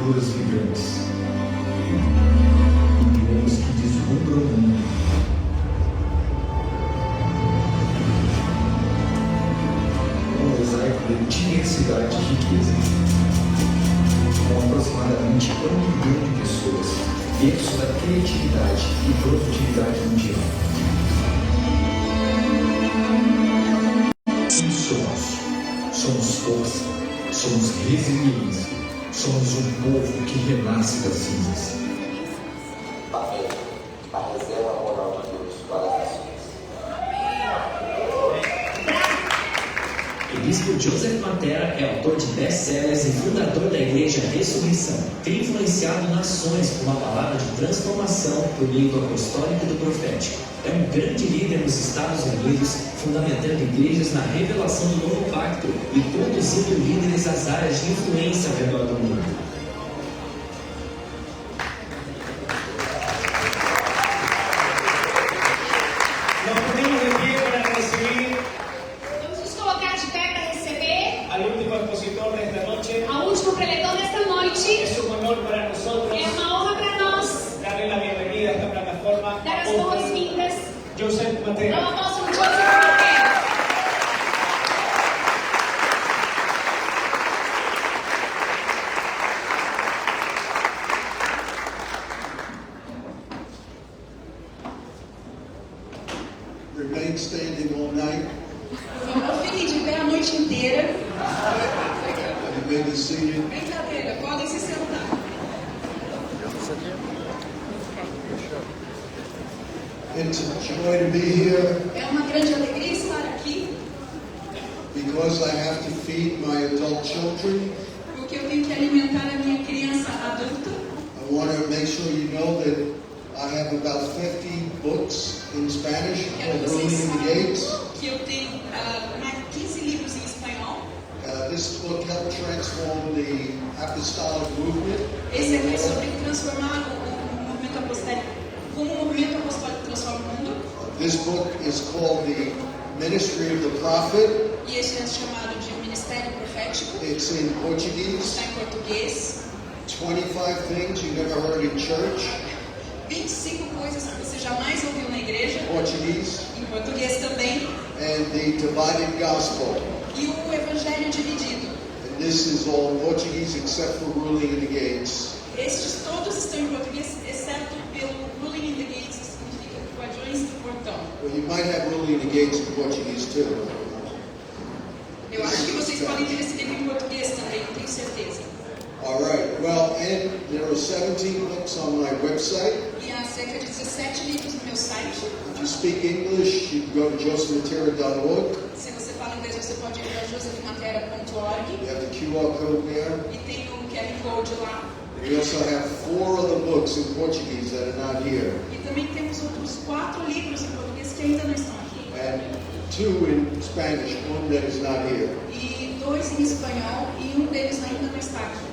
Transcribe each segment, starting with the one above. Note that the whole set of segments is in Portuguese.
culturas vivemos. Igrejas que deslumbram o mundo. Um mosaico de diversidade e riqueza. Com aproximadamente 1 milhão de pessoas, berço da criatividade e produtividade mundial. Somos força, somos resiliência, somos um povo que renasce das cinzas. Papel, a reserva moral de Deus para as nações. O bispo Joseph Matera é autor de best-sellers e fundador da Igreja Ressurreição. Tem influenciado nações com uma palavra de transformação por meio do apostólico e do profético. É um grande líder nos Estados Unidos, fundamentando igrejas na revelação do novo pacto e conduzindo líderes às áreas de influência ao redor do mundo. Vamos nos colocar de pé para receber al último expositor de esta noche. ao último preletor desta noite. Es un honor para nosotros É uma honra para nós darle la bienvenida a esta plataforma dar as a boas-vindas Joseph ao Matera. apóstolo Joseph Matera. Remain standing all night. Por favor, fiquem de pé a noite inteira. You may be seated. Brincadeira, podem se sentar. It's a joy to be here É uma grande alegria estar aqui, because I have to feed my adult children. porque eu tenho que alimentar a minha criança adulta. I want to make sure you know that I have about 50 books in Spanish Quero called que Ruling vocês the Gates. saibam que eu tenho mais 15 livros em espanhol. This book helped transform the apostolic movement. Esse aqui é sobre transformar o movimento apostólico, como o movimento apostólico transforma o mundo. This book is called The Ministry of the Prophet. E esse é chamado de Ministério Profético. It's in Portuguese. Está em português. 25 things you never heard in church. 25 coisas que você jamais ouviu na igreja. Portuguese. Em português também. And the Divided Gospel. E o Evangelho Dividido. And this is all in Portuguese except for Ruling in the Gates. Estes todos estão em português, exceto pelo Ruling in the Gates, que significa Guardiões do Portão. Well, you might have Ruling in the Gates in Portuguese too. Eu acho que vocês podem ter esse livro em português também, não tenho certeza. All right. Well, and there are 17 books on my website. E há cerca de 17 livros no meu site. If you speak English, you can go to josephmatera.org. Se você fala inglês, você pode ir para josephmatera.org You have the QR code there. e tem o QR Code lá. We also have 4 other books in Portuguese that are not here, E também temos outros 4 livros em português que ainda não estão aqui. and 2 in Spanish, one that is not here. E 2 em espanhol e um deles ainda não está aqui.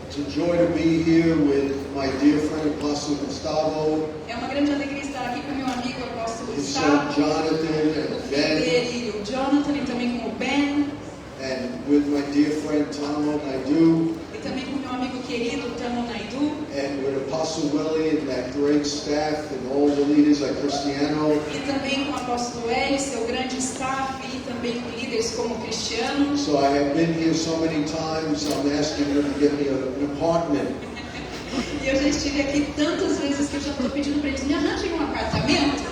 It's a joy to be here with my dear friend Apostle Gustavo, É uma grande alegria estar aqui com meu amigo apóstolo his son Gustavo, Jonathan, o and filho Ben, dele, o Jonathan, e também com o Ben, and with my dear friend Tamo Naidu, e também com meu amigo querido Tamo Naidu, and with Apostle Willie and that great staff and all the leaders like Cristiano. e também com o apóstolo Eli, seu grande staff, e também com líderes como o Cristiano. So I have been here so many times, I'm asking them to give me an apartment. E eu já estive aqui tantas vezes que eu já estou pedindo para eles me arranjem um apartamento.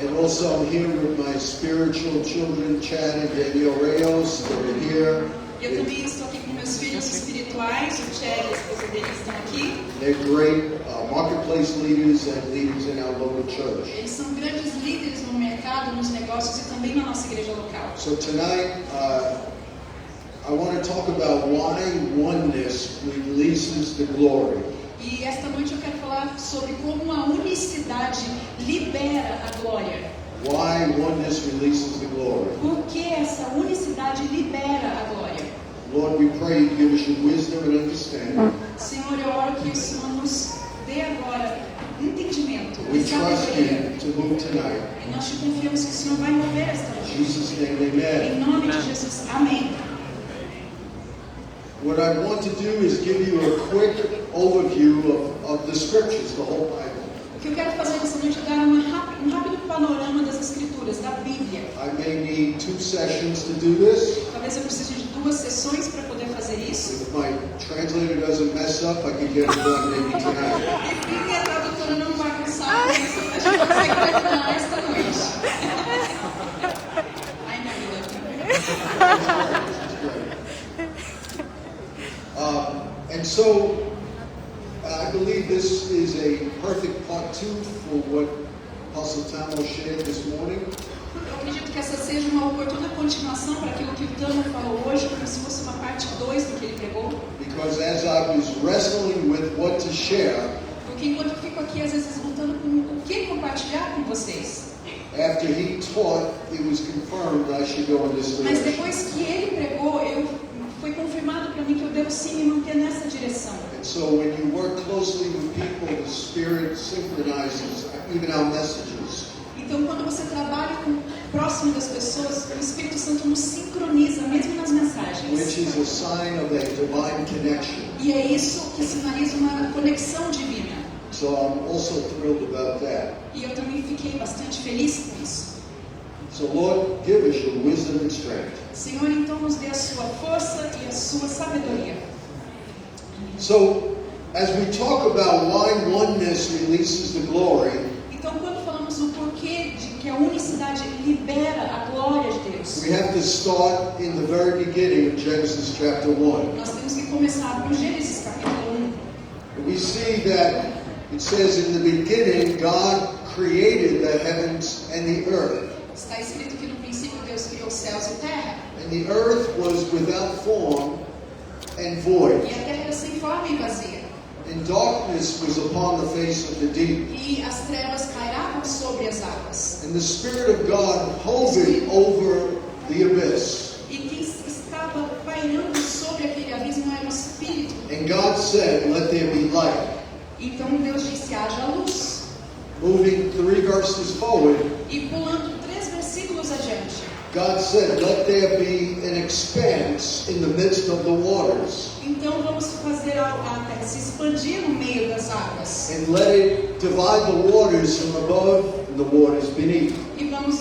And also I'm here with my spiritual children, Chad and Daniel Reyes, that are here. E eu também estou aqui com meus filhos espirituais, o Chad e a esposa dele estão aqui. They're great marketplace leaders and leaders in our local church. Eles são grandes líderes no mercado, nos negócios e também na nossa igreja local. So tonight, I want to talk about why oneness releases the glory. E esta noite eu quero falar sobre como a unicidade libera a glória. Why oneness releases the glory. Por que essa unicidade libera a glória? Lord, we pray you give us your wisdom and understanding. Senhor, eu oro que o Senhor nos dê agora entendimento We e trust sabedoria. you to move tonight. E nós te confiamos que o Senhor vai mover esta In noite. Jesus' name, Em amen. nome de Jesus. Amém. what I want to do is give you a quick overview of the scriptures, the whole Bible. O que eu quero fazer nessa noite é dar um rápido panorama das Escrituras, da Bíblia. I may need 2 sessions to do this. Talvez eu precise de 2 sessões para poder fazer isso. If my translator doesn't mess up, I can get it done maybe tonight. E minha tradutora não vai cansar, a gente consegue terminar esta noite. I know you love me. And so, I believe this is a perfect part 2 for what Apostle Tamo shared this morning. Eu acredito que essa seja uma oportuna continuação para aquilo que o Tamo falou hoje, como se fosse uma parte 2 do que ele pregou. Because as I was wrestling with what to share, Porque enquanto eu fico aqui, às vezes, lutando com o que compartilhar com vocês. after he taught, it was confirmed I should go in this Mas direction. depois que ele pregou, foi confirmado para mim que eu devo sim me manter nessa direção. And so when you work closely with people, the Spirit synchronizes even our messages. Então, quando você trabalha próximo das pessoas, o Espírito Santo nos sincroniza, mesmo nas mensagens. Which is a sign of a divine connection. E é isso que sinaliza uma conexão divina. So I'm also thrilled about that. E eu também fiquei bastante feliz com isso. So Lord, give us your wisdom and strength. Senhor, então nos dê a sua força e a sua sabedoria. So as we talk about why oneness releases the glory, Então, quando falamos do porquê de que a unicidade libera a glória de Deus, we have to start in the very beginning of Genesis chapter 1. nós temos que começar com Gênesis capítulo 1. We see that it says in the beginning God created the heavens and the earth. Está escrito que no princípio Deus criou os céus e terra, And the earth was without form and void. e a terra era sem forma e vazia. And darkness was upon the face of the deep. E as trevas pairavam sobre as águas. And the Spirit of God hovered over the abyss. E quem estava pairando sobre aquele abismo era o Espírito. And God said, let there be light. Então Deus disse, haja luz. Moving 3 verses forward, E pulando 3 versículos adiante, God said, let there be an expanse in the midst of the waters. então vamos fazer a terra se expandir no meio das águas. And let it divide the waters from above and the waters beneath. E vamos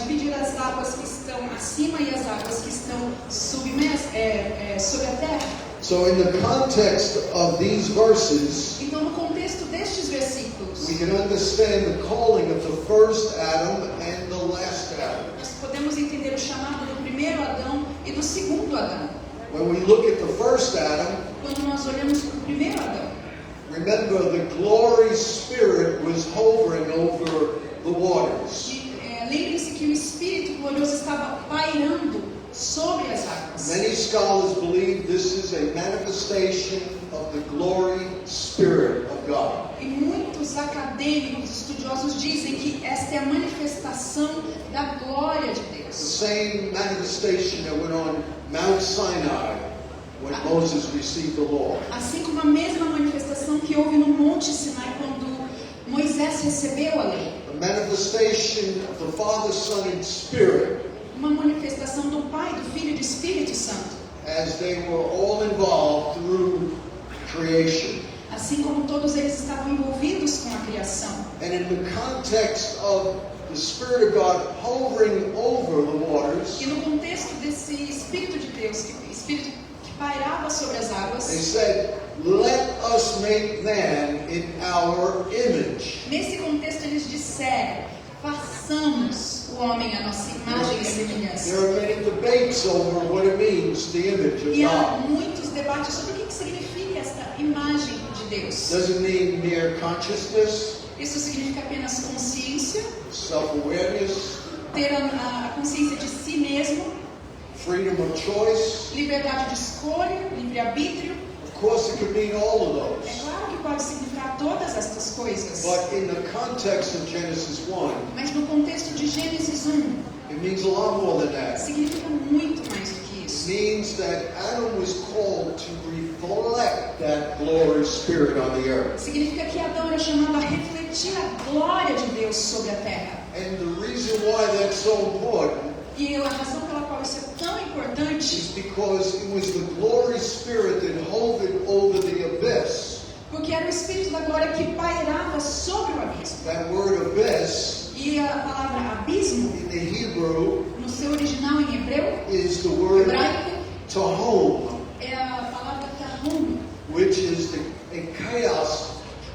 dividir as águas que estão acima e as águas que estão sobre a terra. So in the context of these verses, Então, no contexto destes versículos, we can understand the calling of the first Adam and the last Adam. nós podemos entender o chamado do primeiro Adão e do segundo Adão. When we look at the first Adam, Quando nós olhamos para o primeiro Adão, remember the glory spirit was hovering over the waters. lembrem-se que o Espírito glorioso estava pairando sobre as águas. Many scholars believe this is a manifestation of the glory spirit of God. E muitos acadêmicos, estudiosos dizem que esta é a manifestação da glória de The Deus. same manifestation that went on Mount Sinai when Moses received the law. Assim como a mesma manifestação que houve no Monte Sinai quando Moisés recebeu a lei. The manifestation of the Father, Son, and Spirit Uma manifestação do Pai, do Filho e do Espírito Santo. as they were all involved through creation. Assim como todos eles estavam envolvidos com a criação. And in the context of the Spirit of God hovering over the waters, E no contexto desse Espírito de Deus, Espírito que pairava sobre as they águas, said, let us make man in our image. nesse contexto eles disseram, façamos o homem à nossa imagem e semelhança. There are many debates over what it means, the image of E há God. muitos debates sobre o que significa esta imagem de Deus. Does it mean mere consciousness, Isso significa apenas consciência, self-awareness, ter a consciência de si mesmo, freedom of choice? liberdade de escolha, livre-arbítrio. Of course, it could mean all of É those. claro que pode significar todas estas coisas. But in the context of Genesis 1, Mas no contexto de Gênesis 1, it means a lot more than that. significa muito mais do que It isso. means that Adam was called to reflect that glory spirit on the earth. Significa que Adão era chamado a refletir a glória de Deus sobre a terra. And the reason why that's so important E a razão pela qual isso é tão importante is because it was the glory spirit era o Espírito da Glória que pairava sobre o abismo. That word abyss E a palavra abismo, in the Hebrew no seu original em hebreu, is the word hebraico, tahom, é a palavra tahum, which is a chaos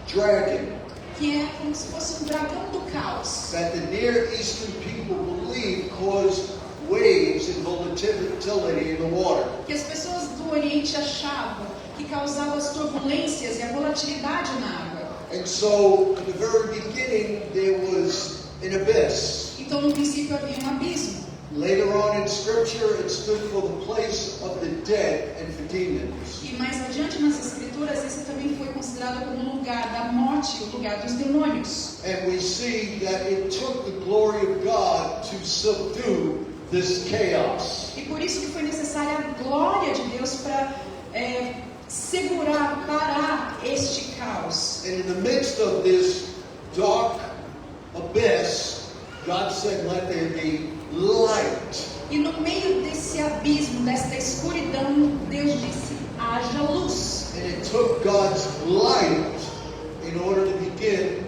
dragon que é como se fosse um dragão do caos. that the Near Eastern people believe caused waves and volatility in the water. Que as pessoas do Oriente achavam que causava as turbulências e a volatilidade na água. And so, in the very beginning, there was an abyss. Então, no princípio, havia um abismo. Later on in Scripture, it stood for the place of the dead and for demons. E mais adiante nas Escrituras, esse também foi considerado como o lugar da morte, o lugar dos demônios. And we see that it took the glory of God to subdue this chaos. E por isso que foi necessária a glória de Deus para segurar, parar este caos. And in the midst of this dark abyss, God said, "Let there be light." E no meio desse abismo, desta escuridão, Deus disse, haja luz. And it took God's light in order to begin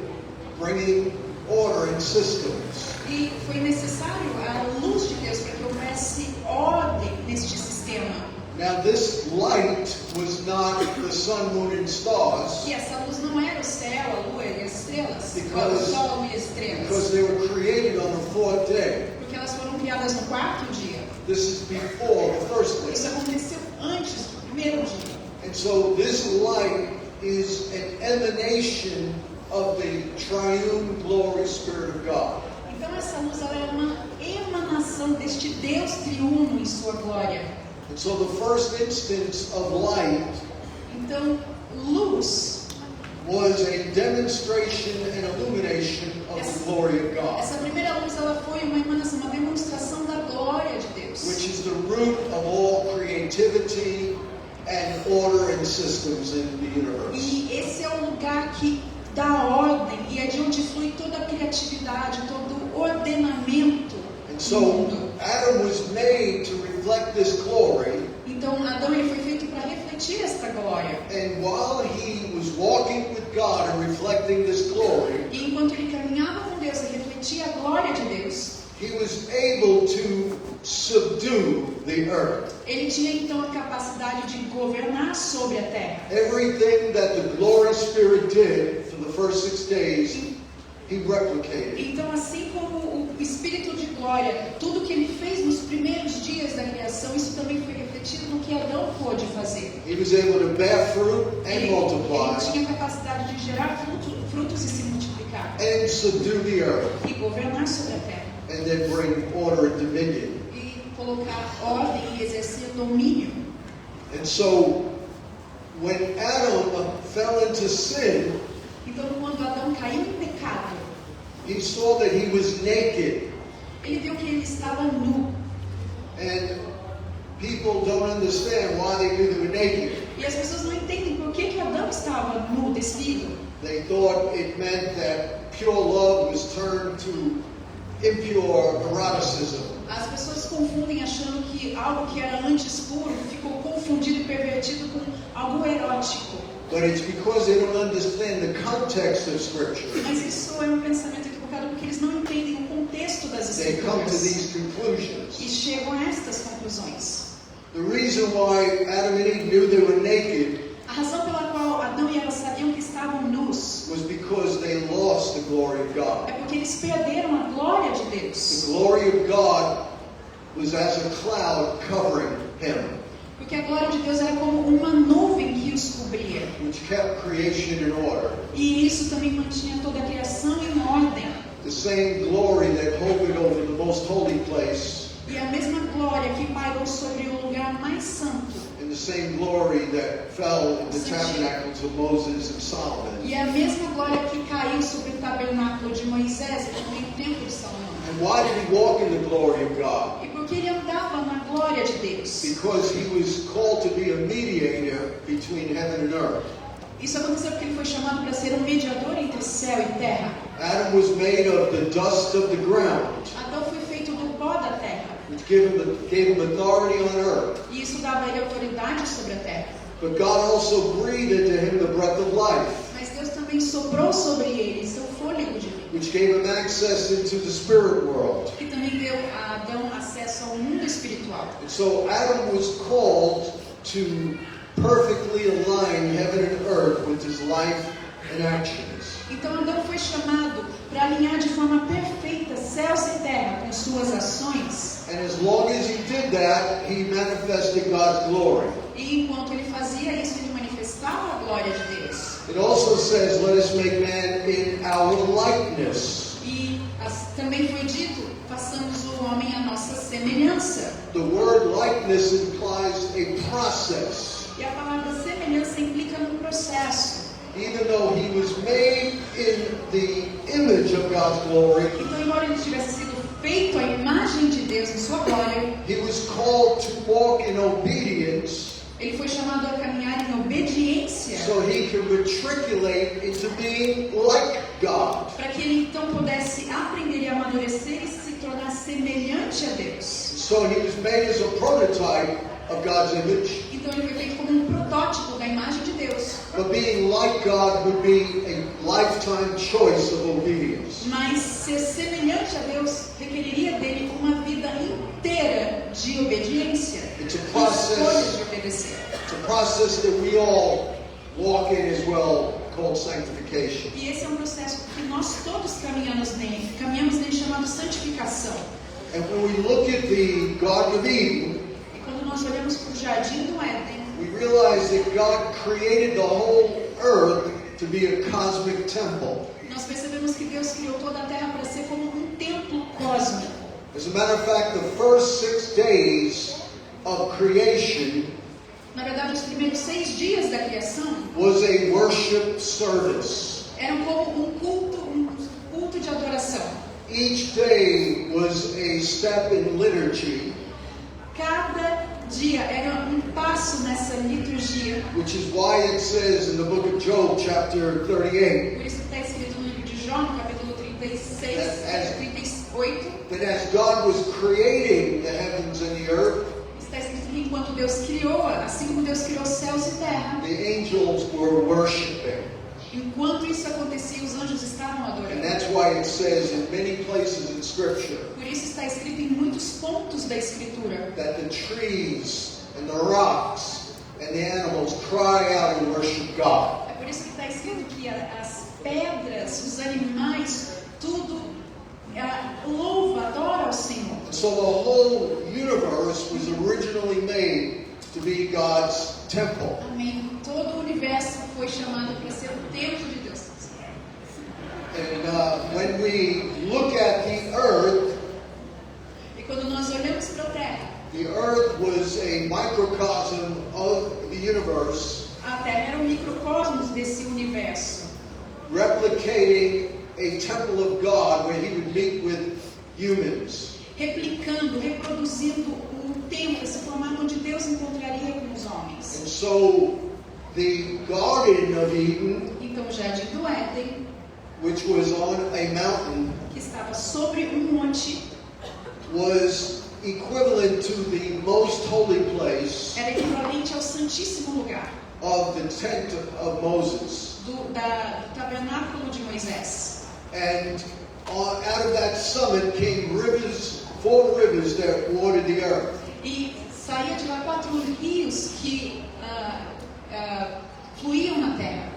bringing order and systems. E foi necessário a luz de Deus para que houvesse ordem neste sistema. Now this light was not the sun, moon, and stars, E essa luz não era o céu, a lua e as estrelas, Because- o sol e as estrelas. because they were created on the fourth day. Porque elas foram criadas no quarto dia. This is before the first Isso day. aconteceu antes do primeiro dia. And so this light is an emanation of the triune glory Spirit of God. Então essa luz ela é uma emanação deste Deus triuno em sua glória. And so the first instance of light Então, luz, was a demonstration and illumination of the glory of God, essa primeira luz ela foi uma emanação, uma demonstração da glória de Deus. which is the root of all creativity and order and systems in the universe. E esse é o lugar que dá ordem e é de onde flui toda a criatividade, todo o ordenamento And do so mundo. Adam was made to reflect this glory, Então, Adão ele foi feito para refletir esta glória. and while he was walking with God and reflecting this glory, E enquanto ele caminhava com Deus e refletia a glória de Deus, he was able to subdue the earth. ele tinha então a capacidade de governar sobre a terra. Everything that the glory Spirit did for the first 6 days, he replicated. Então, assim como o Espírito de glória, tudo que ele fez nos primeiros dias da criação, isso também foi refletido no que Adão pôde fazer. He was able to bear fruit and Ele multiply tinha a capacidade de gerar frutos e se multiplicar. and subdue the earth, E governar sobre a terra. and then bring order and dominion. E colocar ordem e exercer domínio. And so, when Adam fell into sin, Então, quando Adão caiu em pecado, he saw that he was naked. ele viu que ele estava nu. And people don't understand why they knew they were naked. E as pessoas não entendem por que Adão estava nu, despido. They thought it meant that pure love was turned to impure eroticism. As pessoas confundem achando que algo que era antes puro ficou confundido e pervertido com algo erótico. But it's because they don't understand the context of Scripture. Mas isso é um pensamento equivocado porque eles não entendem o contexto das They come to escrituras these e conclusions. chegam a estas conclusões. The reason why Adam and Eve knew they were naked A razão pela qual Adão e Eva sabiam que estavam nus was because they lost the glory of God. é porque eles perderam a glória de The Deus. glory of God was as a cloud covering him, Porque a glória de Deus era como uma nuvem que os cobria. which kept creation in order. E isso também mantinha toda a criação em ordem. The same glory that hovered over the most holy place, E a mesma glória que pairou sobre o lugar mais santo. and the same glory that fell in the tabernacles of Moses and Solomon. E a mesma glória que caiu sobre o tabernáculo de Moisés e também o templo de Salomão. And why did he walk in the glory of God? E porque ele andava na glória de Deus. Because he was called to be a mediator between heaven and earth. Isso aconteceu porque ele foi chamado para ser um mediador entre céu e terra. Adam was made of the dust of the ground, Adão foi feito do pó da terra. which gave him authority on earth. E isso dava a ele autoridade sobre a terra. But God also breathed into him the breath of life. mas Deus também soprou sobre ele seu fôlego divino, which gave him access into the spirit world. que também deu a Adão acesso ao mundo espiritual. And so Adam was called to perfectly align heaven and earth with his life and actions. Então Adão foi chamado para alinhar de forma perfeita céus e terra com suas ações. And as long as he did that, he manifested God's glory. E enquanto ele fazia isso, ele manifestava a glória de Deus. It also says, let us make man in our likeness. E também foi dito, façamos o homem à nossa semelhança. The word likeness implies a process. E a palavra semelhança implica no processo. Even though he was made in the image of God's glory, Então, embora ele tivesse sido feito à imagem de Deus em sua glória, he was called to walk in obedience ele foi chamado a caminhar em obediência, so he could matriculate into being like God. para que ele então pudesse aprender e amadurecer e se tornar semelhante a Deus. So he was made as a prototype of God's image. Então ele foi feito como um protótipo da imagem de Deus. But being like God would be a lifetime choice of obedience. Mas ser semelhante a Deus requeriria dele uma vida inteira de obediência, It's a de process. escolha de obedecer. It's a process that we all walk in as well, called sanctification. E esse é um processo que nós todos caminhamos nele chamado santificação. And when we look at the Garden of Eden, E quando nós olhamos para o Jardim do Éden, we realize that God created the whole earth to be a cosmic temple. nós percebemos que Deus criou toda a terra para ser como um templo cósmico. As a matter of fact, the first 6 days of creation Na verdade, os primeiros 6 dias da criação was a worship service. eram como um culto de adoração. Each day was a step in liturgy, Cada dia era um passo nessa liturgia. which is why it says in the book of Job, chapter 38, Por isso está escrito no livro de Jó, no capítulo 38, that as God was creating the heavens and the earth, está escrito que enquanto Deus criou, assim como Deus criou céus e terra, the angels were worshiping. enquanto isso acontecia, os anjos estavam And adorando. that's why it says in many places in Scripture Por isso está escrito em muitos pontos da Escritura that the trees and the rocks and the animals cry out and worship God. É por isso que está escrito que as pedras, os animais, tudo louva, adora ao Senhor. So the whole universe was originally made to be God's temple. Amém. Todo o universo foi chamado para ser o templo de Deus. And when we look at the earth, E quando nós olhamos para a terra, the earth was a microcosm of the universe, a terra era um microcosmos desse universo, replicating a temple of God where he would meet with humans. replicando, reproduzindo um templo, esse formato onde Deus encontraria com os homens. And so the Garden of Eden, Então o Jardim do Éden, which was on a mountain, que estava sobre um monte, was equivalent to the most holy place era equivalente ao Santíssimo Lugar of the tent of Moses. do tabernáculo de Moisés. And out of that summit came rivers, 4 rivers that watered the earth. E saía de lá 4 rios que fluíam na terra.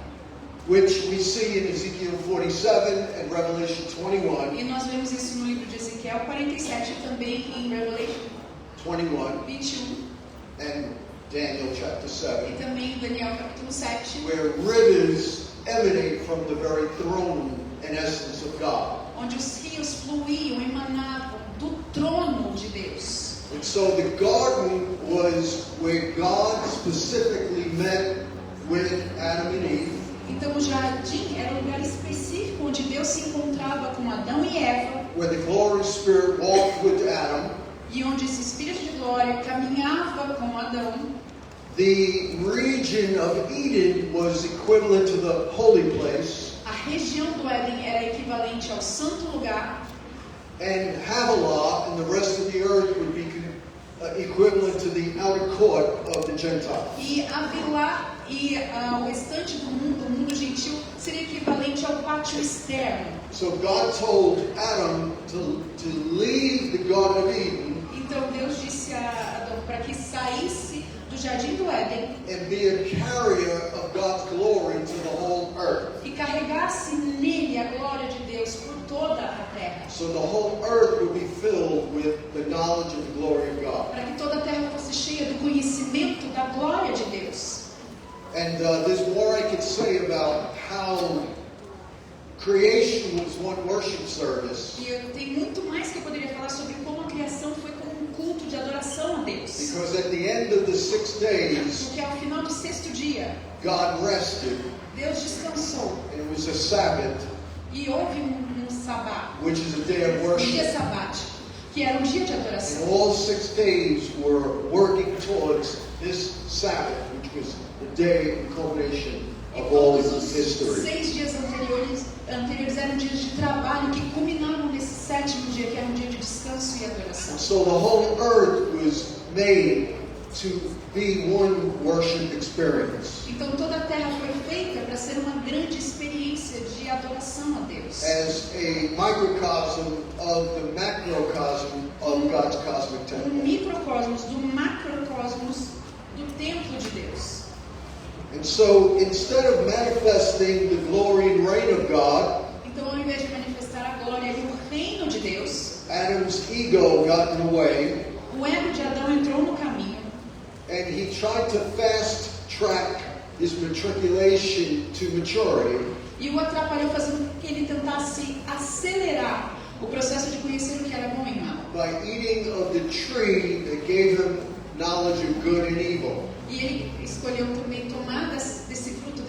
Which we see in Ezekiel 47 and Revelation 21. E nós vemos isso no livro de Ezequiel 47 e também em Revelation 21 and Daniel chapter 7, e também em Daniel capítulo 7, where rivers emanate from the very throne and essence of God. onde os rios fluíam, emanavam do trono de Deus. And so the garden was where God specifically met with Adam and Eve. Então o jardim era um lugar específico onde Deus se encontrava com Adão e Eva, Where the glory spirit walked with Adam. e onde esse Espírito de glória caminhava com Adão. The region of Eden was equivalent to the holy place. A região do Éden era equivalente ao santo lugar, And Havilah and the rest of the earth would be equivalent to the outer court of the Gentiles. E a Vilá e o restante do mundo, o mundo gentil, seria equivalente ao pátio externo. So God told Adam to leave the Garden of Eden Então Deus disse a Adão para que saísse do jardim do Éden and be a carrier of God's glory to the whole earth. e carregasse nele a glória de Deus por toda a terra, So the whole earth would be filled with the knowledge of the glory of God. para que toda a terra fosse cheia do conhecimento da glória de Deus. And there's more I could say about how creation was one worship service. E eu tenho muito mais que eu poderia falar sobre como a criação foi como um culto de adoração a Deus. Because at the end of the 6 days, Porque ao final do sexto dia, God rested, Deus descansou and it was a Sabbath, e houve um sabá, which is a day of um dia worship. sabático, que era um dia de And adoração. all 6 days were working towards this Sabbath, which was the day and culmination E of all todos of os history. 6 dias anteriores eram dias de trabalho que culminaram nesse sétimo dia, que era um dia de descanso e adoração. And so the whole earth was made to be one worship experience. Então toda a terra foi feita para ser uma grande experiência de adoração a Deus. As a microcosm of the macrocosm of God's cosmic Um temple. microcosmos do macrocosmos do templo de Deus. And so instead of manifesting the glory and reign of God, Então, ao invés de manifestar a glória e o reino de Deus, Adam's ego got in the way, o ego de Adão entrou no caminho and he tried to fast track his matriculation to maturity e o atrapalhou, fazendo com que ele tentasse acelerar o processo de conhecer o que era bom e mal. by eating of the tree that gave him knowledge of good and evil. E ele escolheu também tomar desse fruto,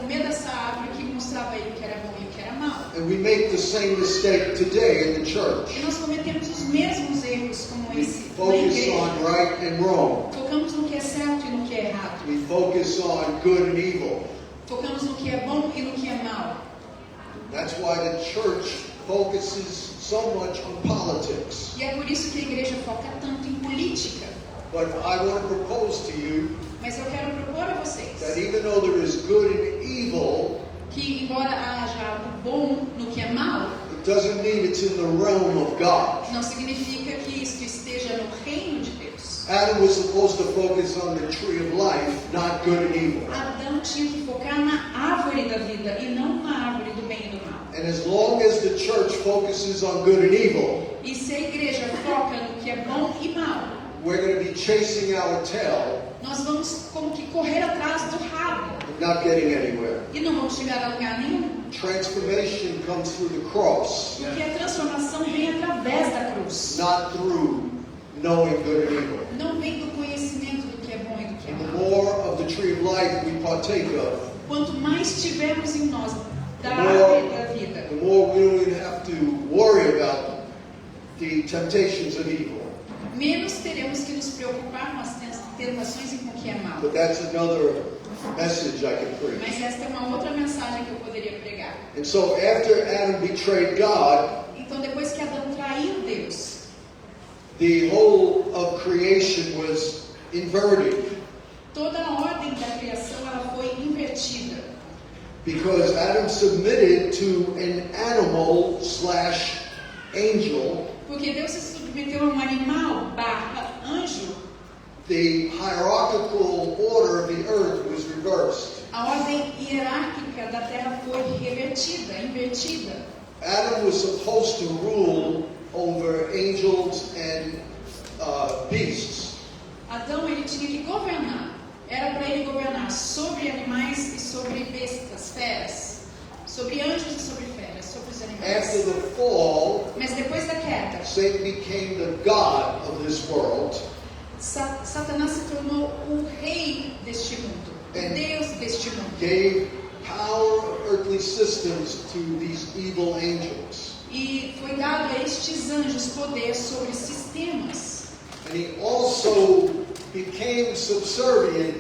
comer dessa árvore que mostrava a ele o que era bom e o que era mal. And we make the same mistake today in the church. E nós cometemos os mesmos erros como We esse na focus igreja. on right and wrong. Focamos no que é certo e no que é errado. We focus on good and evil. Focamos no que é bom e no que é mal. That's why the church focuses so much on politics. E é por isso que a igreja foca tanto em política. But I want to propose to you Mas eu quero propor a vocês that even though there is good and evil, que, embora haja algo bom no que é mal, it doesn't mean it's in the realm of God. não significa que isso esteja no reino de Deus. Adam was supposed to focus on the tree of life, not good and evil. Adão tinha que focar na árvore da vida e não na árvore do bem e do mal. And as long as the church focuses on good and evil, E se a igreja foca no que é bom e mal, we're going to be chasing our tail nós vamos como que correr atrás do rabo and not getting anywhere. e não vamos chegar a lugar nenhum. Transformation comes through the cross, Porque a transformação vem através da cruz. not through knowing good and evil. Não vem do conhecimento do que é bom e do que é And the mal. more of the tree of life we partake of, Quanto mais tivermos em nós da the árvore da vida, the more we don't have to worry about the temptations of evil. menos teremos que nos preocupar com as tentações e com o que é mal. But that's another message I can preach. Mas esta é uma outra mensagem que eu poderia pregar. And so after Adam betrayed God, Então, depois que Adão traiu Deus, the whole of creation was inverted toda a ordem da criação ela foi invertida. because Adam submitted to an animal / angel. Porque Deus se submeteu a um animal / anjo, The hierarchical order of the earth was reversed. a ordem hierárquica da terra foi revertida, invertida. Adam was supposed to rule over angels and beasts. Adão ele tinha que governar. Era para ele governar sobre animais e sobre bestas, feras, sobre anjos e sobre feras, sobre os animais. After the fall, Mas depois da queda, Satan became the god of this world. Satanás se tornou o rei deste mundo, o Deus deste mundo. Gave power of earthly systems to these evil angels. E foi dado a estes anjos poder sobre sistemas. And he also became subservient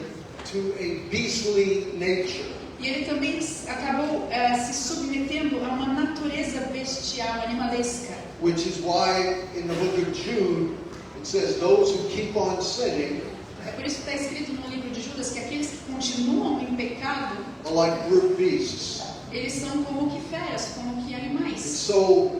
to a beastly nature. E ele também acabou se submetendo a uma natureza bestial, animalesca. Which is why in the book of Jude, in It says, those who keep on sinning É por isso que está escrito no livro de Judas que aqueles que continuam em pecado, are like brute beasts. eles são como que feras, como que And animais. so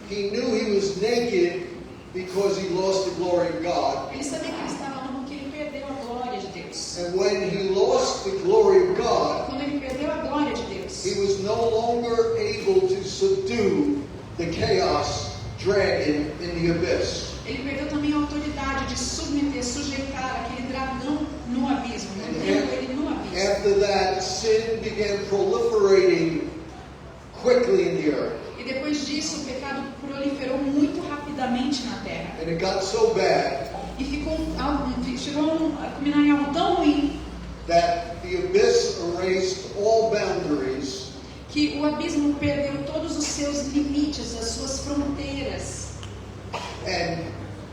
he knew he was naked because he lost the glory of God. Ele sabia que ele estava nu porque ele perdeu a glória de Deus. And when he lost the glory of God, Quando ele perdeu a glória de Deus, he was no longer able to subdue the chaos dragon in the abyss. ele perdeu também a autoridade de submeter, sujeitar aquele dragão no abismo, mantendo ele no abismo. After that, sin began proliferating quickly in the earth. E depois disso, o pecado proliferou muito rapidamente na terra. And it got so bad E chegou a culminar em algo tão ruim that the abyss erased all boundaries, que o abismo perdeu todos os seus limites, as suas fronteiras. and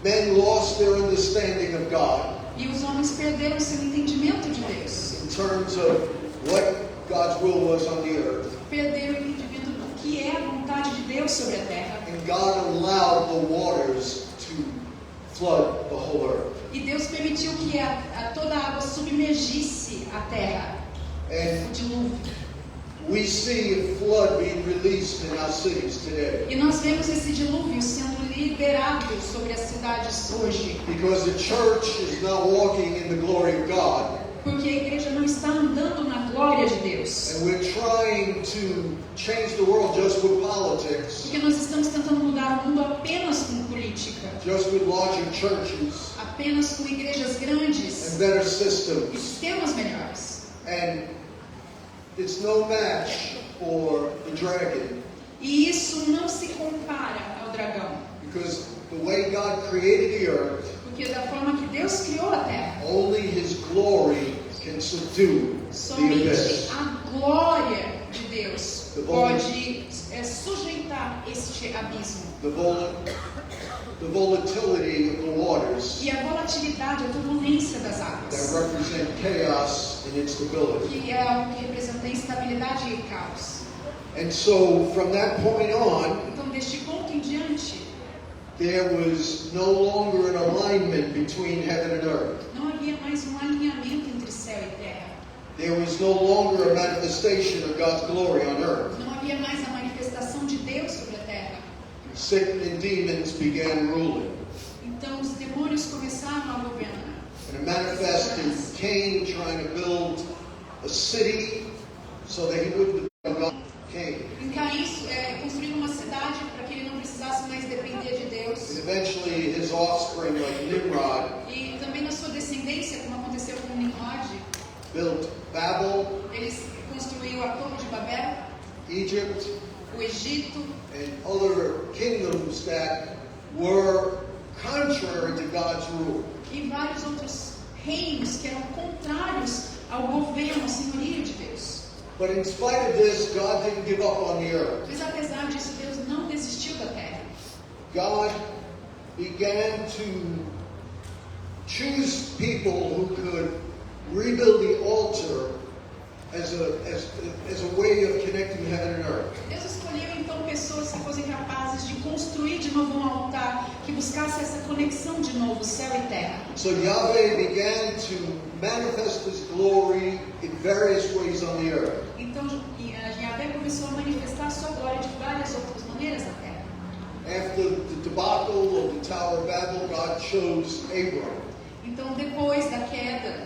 men lost their understanding of God E os homens perderam seu entendimento de Deus. in terms of what God's will was on the earth. Perderam o entendimento do que é a vontade de Deus sobre a terra. And God allowed the waters to flood the whole earth. E Deus permitiu que toda a água submergisse a terra. O And dilúvio. we see a flood being released in our cities today. E nós vemos esse dilúvio sendo liberado sobre as cidades hoje. Because the church is not walking in the glory of God. Porque a igreja não está andando na glória de Deus. And we're trying to change the world just with politics, Porque nós estamos tentando mudar o mundo apenas com política. just with larger churches Apenas com igrejas grandes and better e systems. sistemas melhores. And it's no match for the dragon. E isso não se compara ao dragão. Because the way God created the earth, Porque da forma que Deus criou a terra, only His glory can subdue the somente abyss. a glória de Deus pode sujeitar este abismo. The volatility of the waters E a volatilidade, a turbulência das that águas, represent chaos and instability. que é algo que representa instabilidade e caos. And so from that point on, Então, deste ponto em diante, there was no longer an alignment between heaven and earth. não havia mais um alinhamento entre céu e terra. There was no longer a manifestation of God's glory on earth. Não havia mais a manifestação de Deus sobre a terra. Satan and demons began ruling. Então, os demônios começaram a governar. And it manifested Cain trying to build a city so that he wouldn't God Cain. Em Caim, construindo uma cidade para que ele não precisasse mais depender de And Deus. eventually his offspring, like Nimrod, E também na sua descendência, como aconteceu com Nimrod, built Babel, ele construiu a Torre de Babel, Egypt, o Egito and other kingdoms that were contrary to God's rule. e vários outros reinos que eram contrários ao governo, à senhoria de Deus. But in spite of this, God didn't give up on the earth. Mas apesar disso, Deus não desistiu da terra. God began to choose people who could rebuild the altar as a way of connecting heaven and earth. Deus escolheu então pessoas que fossem capazes de construir de novo um altar que buscasse essa conexão de novo, céu e terra. So Yahweh began to manifest His glory in various ways on the earth. Então Yahvé começou a manifestar a sua glória de várias outras maneiras na terra. After the debacle of the Tower of Babel, God chose Abram. Então depois da queda,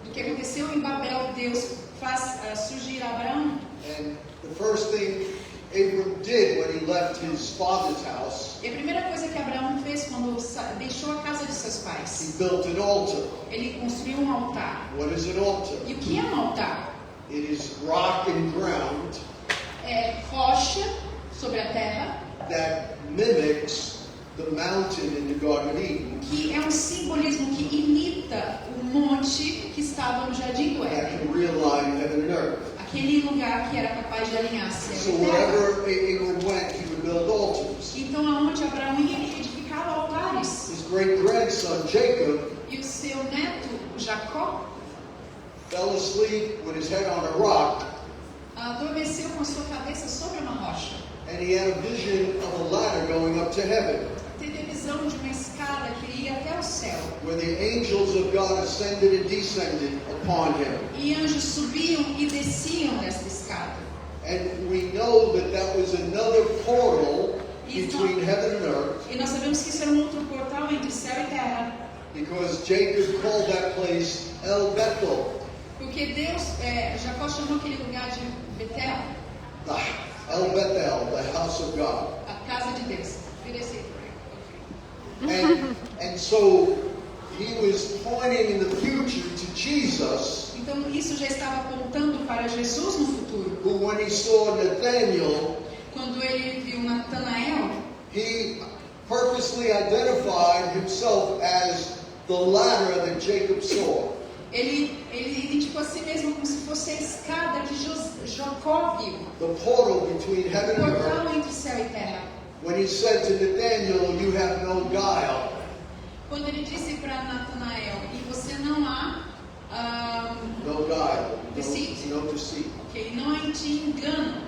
do que aconteceu em Babel, Deus faz surgir Abraão. And the first thing Abram did when he left his father's house, E a primeira coisa que Abraão fez quando deixou a casa de seus he pais, built an altar. ele construiu um altar. What is an altar? E o que é um altar? It is rock and ground É rocha sobre a terra, that mimics the mountain in the Garden of Eden que é um simbolismo que imita o monte que estava no Jardim do that Éden. can realign heaven and earth. Aquele lugar que era capaz de alinhar So céu e terra. wherever Abram went, he would build altars. Então, aonde Abraão ia, ele edificava altares. His great-grandson Jacob E o seu neto, Jacó, fell asleep with his head on a rock, adormeceu com a sua cabeça sobre uma rocha. and he had a vision of a ladder going up to heaven. Teve a visão visão de uma escada que ia até o céu. where the angels of God ascended and descended upon him. E anjos subiam e desciam dessa escada. And we know that that was another portal between heaven and earth, E nós sabemos que isso era um outro portal entre céu e terra. because Jacob called that place El Bethel, Porque Jacó chamou aquele lugar de Betel, El Bethel, the house of God. a casa de Deus. And so he was pointing in the future to Jesus, Então isso já estava apontando para Jesus no futuro. who when he saw Nathanael, Quando ele viu Natanael, he purposely identified himself as the ladder that Jacob saw. ele identificou a si mesmo como se fosse a escada que Jacó viu. The portal between O heaven and earth. portal entre céu e terra. When he said to Nathanael, "You have no guile," Quando ele disse para Natanael, e você não há, no guile, Deceit. no deceit. ok, não há em ti engano.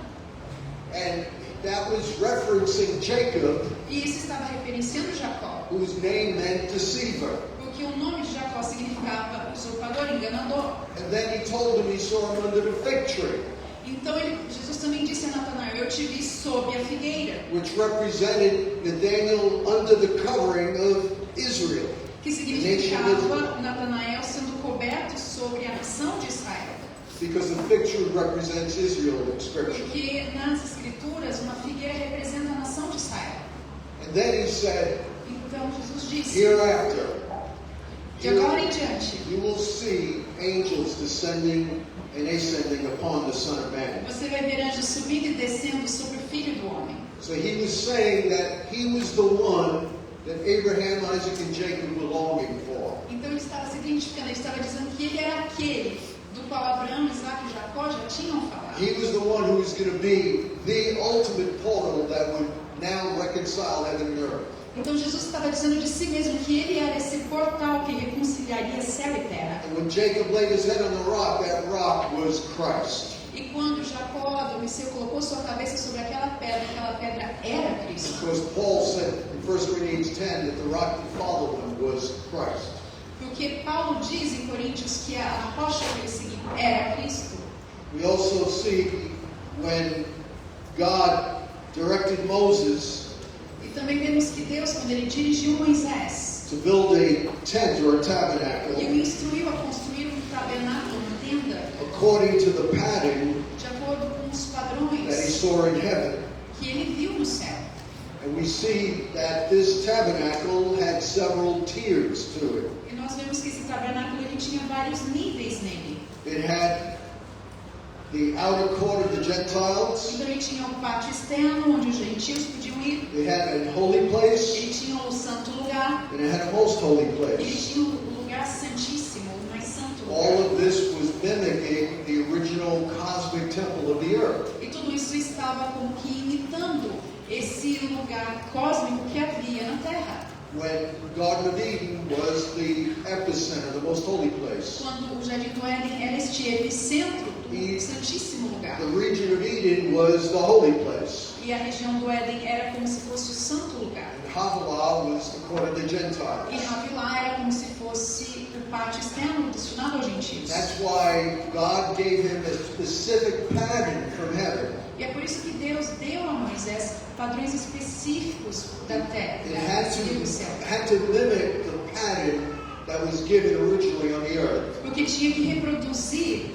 And that was referencing Jacob, E isso estava referenciando Jacó, whose name meant deceiver. porque o nome de Jacó significava usurpador, enganador. And then he told him he saw him under the fig tree, Então Jesus também disse a Natanael, eu te vi sob a figueira, which represented Nathanael under the covering of Israel. que significava Natanael sendo coberto sobre a nação de Israel. Because the fig tree represents Israel in Scripture. Porque nas escrituras uma figueira representa a nação de Israel. And then he said, Então Jesus disse, hereafter, de agora em diante, you will see angels descending and ascending upon the Son of Man. você vai ver anjos subindo e descendo sobre o Filho do Homem. So he was saying that he was the one that Abraham, Isaac, and Jacob were longing for. Então ele estava se identificando, ele estava dizendo que ele era aquele do qual Abraão, Isaac e Jacó já tinham falado. He was the one who was going to be the ultimate portal that would now reconcile heaven and earth. Então Jesus estava dizendo de si mesmo que ele era esse portal que reconciliaria céu e terra. And when Jacob laid his head on the rock, that rock was Christ. E quando Jacó adormeceu, colocou sua cabeça sobre aquela pedra era Cristo. Because Paul said in 1 Corinthians 10 that the rock that followed him was Christ. Porque Paulo diz em Coríntios que a rocha que ele seguia era Cristo. We also see when God directed Moses E também vemos que Deus, quando ele dirigiu Moisés, to build a tent or a e o tabernacle instruiu a construir um tabernáculo, uma tenda, according to the pattern de acordo com os that he padrões saw in heaven. que ele viu no céu. And we see that this tabernacle had several tiers to it. E nós vemos que esse tabernáculo ele tinha vários níveis nele. It had the outer court of the Gentiles. Então ele tinha o pátio externo, onde os gentios podiam ir. It had a holy place, Ele tinha o santo lugar. and it had a most holy Ele place. tinha o lugar santíssimo, o mais santo All lugar. of this was mimicking the original cosmic temple of the earth. E tudo isso estava como que imitando esse lugar cósmico que havia na Terra. When the Garden of Eden was the epicenter, the most holy place. Quando o Jardim do Éden era este epicentro do santíssimo lugar. The region of Eden was the holy place. E a região do Éden era como se fosse o santo lugar. And Havilah was the court of the E Gentiles. Havilá era como se fosse o pátio externo destinado aos gentios. That's why God gave him a specific pattern from heaven. E é por isso que Deus deu a Moisés padrões específicos da terra, It do céu. had to mimic the pattern that was given originally on the earth. Porque tinha que reproduzir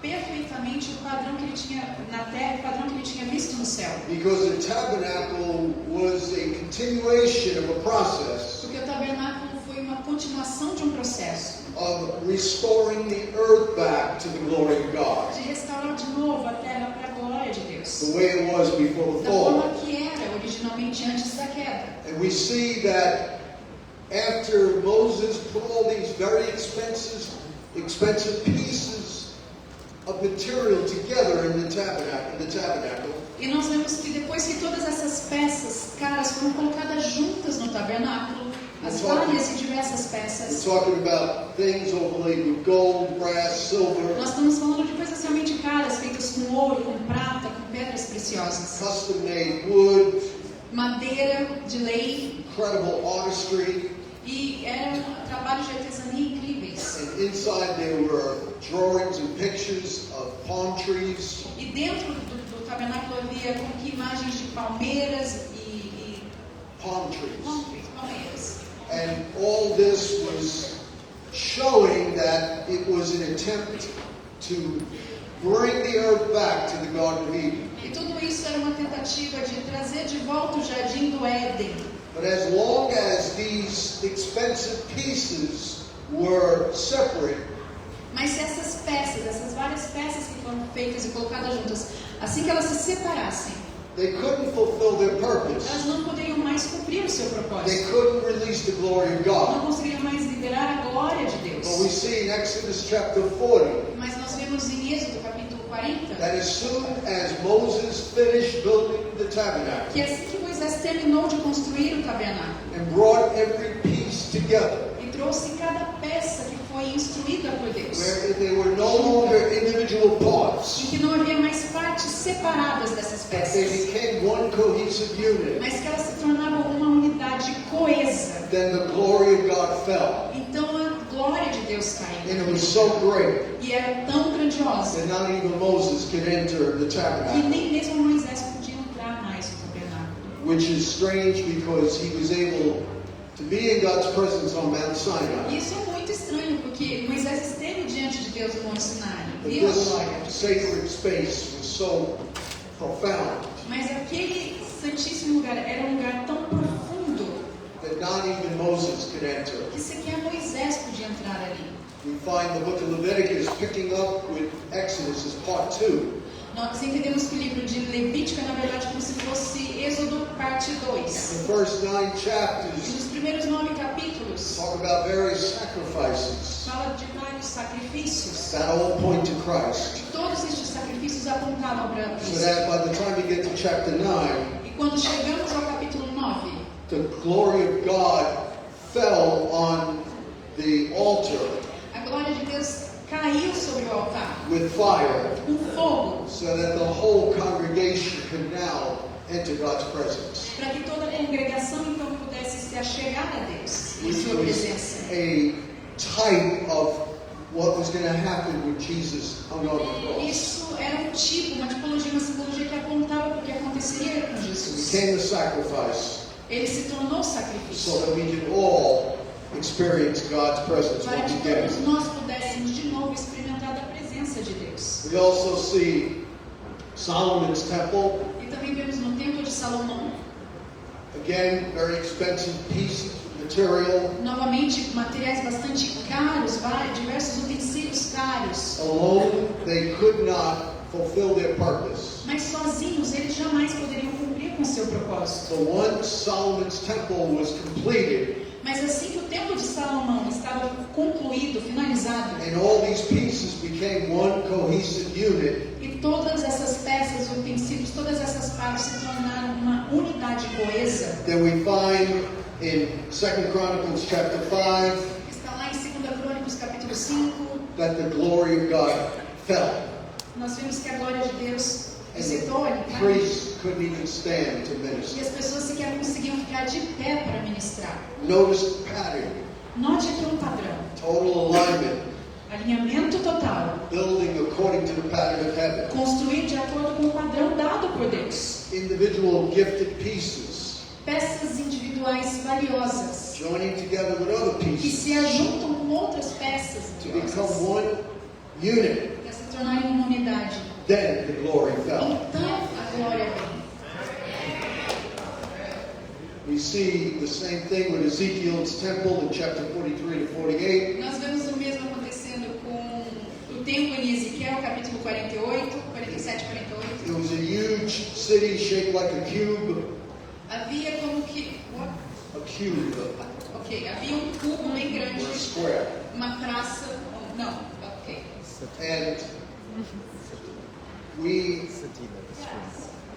perfeitamente o padrão que ele tinha na terra, o padrão que ele tinha visto no céu. Because the tabernacle was a continuation of a process Porque o tabernáculo foi uma continuação de um processo of restoring the earth back to the glory of God, de restaurar de novo a terra para a glória de Deus, the way it was before the da forma fall. que era originalmente antes da queda. And we see that after Moses put all these very expensive pieces of material together in the tabernacle, E nós vemos que depois que todas essas peças caras foram colocadas juntas no tabernáculo, as várias e diversas we're peças, talking about things overlaid with gold, brass, silver, nós estamos falando de coisas realmente caras, feitas com ouro, com prata, com pedras preciosas, custom-made wood, madeira de lei, incredible artistry. E eram trabalhos de artesania incríveis. And inside there were drawings and pictures of palm trees. E dentro do tabernáculo havia como que imagens de palmeiras e Palm trees. palmeiras. And all this was showing that it was an attempt to bring the earth back to the Garden of Eden. E tudo isso era uma tentativa de trazer de volta o jardim do Éden. But as long as these expensive pieces were separate, Mas se essas peças, essas várias peças que foram feitas e colocadas juntas, assim que elas se separassem, they couldn't fulfill their purpose. elas não poderiam mais cumprir o seu They propósito. couldn't release the glory of God. Não conseguiriam mais liberar a glória de Deus. But we see in Exodus chapter 40 Mas nós vemos em Êxodo capítulo 40 that as soon as Moses finished building the tabernacle que assim que Moisés terminou de construir o tabernáculo and brought every piece together, e trouxe cada peça que foi instruída por Deus, where they were no longer individual parts, em que não havia mais partes separadas dessas that they peças, became one cohesive unit, mas que elas se tornavam uma unidade coesa. then the glory of God fell. Então a glória de Deus And caiu. it was so great E era tão grandiosa that not even Moses could enter the que tabernacle, nem mesmo Moisés podia entrar mais no tabernáculo. which is strange because he was able to be in God's presence on Mount E Sinai. isso é muito estranho, porque Moisés esteve diante de Deus no Monte Sinai, But viu a this glória. sacred space was so profound Mas aquele santíssimo lugar era um lugar tão profundo that not even Moses could enter. que sequer Moisés podia entrar ali. We find the book of Leviticus picking up with Exodus as part 2. Nós entendemos que o livro de Levítico é, na verdade, como se fosse Êxodo parte 2. The first 9 E chapters nos primeiros 9 capítulos talk about various sacrifices fala de vários sacrifícios. that all point to Christ. Todos estes sacrifícios apontavam para So Cristo. that by the time we get to chapter 9, E quando chegamos ao capítulo 9, the glory of God fell on the altar a glória de Deus caiu sobre o altar with fire, com fogo, so that the whole congregation could now enter God's presence. para que toda a congregação então pudesse se achegar a Deus em Which sua was presença. a type of what was going to happen when Jesus hung on the cross. Isso era um tipo, uma tipologia, uma simbologia que apontava para o que aconteceria com It Jesus. became a sacrifice Ele se tornou so sacrifício that we could all experience God's presence para once que again. todos nós pudéssemos de novo experimentar da presença de Deus. We also see Solomon's temple, E também vemos no Templo de Salomão, again, very expensive piece of material. novamente materiais bastante caros, diversos utensílios caros. Alone, they could not fulfill their purpose. Mas sozinhos eles jamais poderiam cumprir com seu propósito. So once Solomon's temple was completed, Mas assim que o Templo de Salomão estava concluído, finalizado, and all these pieces became one cohesive unit, e todas essas peças, utensílios, todas essas partes se tornaram uma unidade coesa, then we find in 2 Chronicles chapter 5 está lá em 2 Crônicas capítulo 5, that the glory of God fell. nós vimos que a glória de Deus And visitou ali, the tá? priests couldn't even stand to E minister. as pessoas sequer conseguiam ficar de pé para ministrar. Notice the pattern, Note aqui um padrão, total alignment, alinhamento total, building according to the pattern of heaven. construir de acordo com o padrão dado por Deus. Individual gifted pieces Peças individuais valiosas, joining together with other que pieces se ajuntam com outras peças to become valiosas, one unit. para se tornarem uma unidade. Then the glory fell. Então a glória vem. We see the same thing with Ezekiel's temple in chapter 43 to 48. Nós vemos o mesmo acontecendo com o templo em Ezequiel, capítulo 47, 48. It was a huge city shaped like a cube. Havia como que... A cube, Ok, havia um cubo bem or a grande, square. uma praça... Não, ok. And we,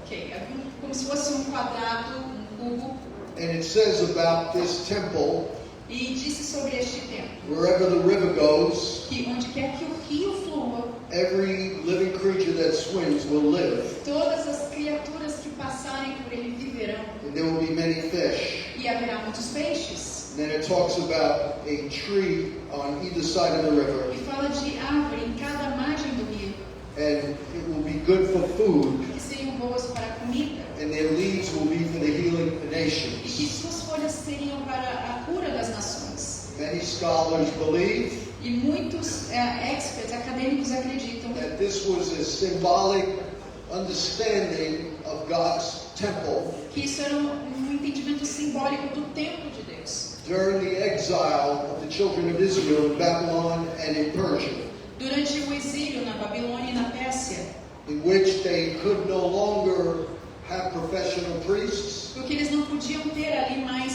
Ok, havia como se fosse um quadrado, um cubo, and it says about this temple, e disse sobre este templo, wherever the river goes, que onde quer que o rio flua, every living creature that swims will live, Todas as criaturas que passarem por ele viverão. and there will be many fish. E haverá muitos peixes. And then it talks about a tree on either side of the river, E fala de árvore em cada margem do rio, and it will be good for food, que seriam boas para a comida. and their leaves will be for the healing of the E que nations. suas folhas seriam para a cura das nações. Many scholars believe E muitos experts acadêmicos acreditam that this was a symbolic understanding of God's temple que isso era um entendimento simbólico do templo de Deus. during the exile of the children of Israel in Babylon and in Persia, Durante o exílio na Babilônia e na Pérsia, in which they could no longer have professional priests, porque eles não podiam ter ali mais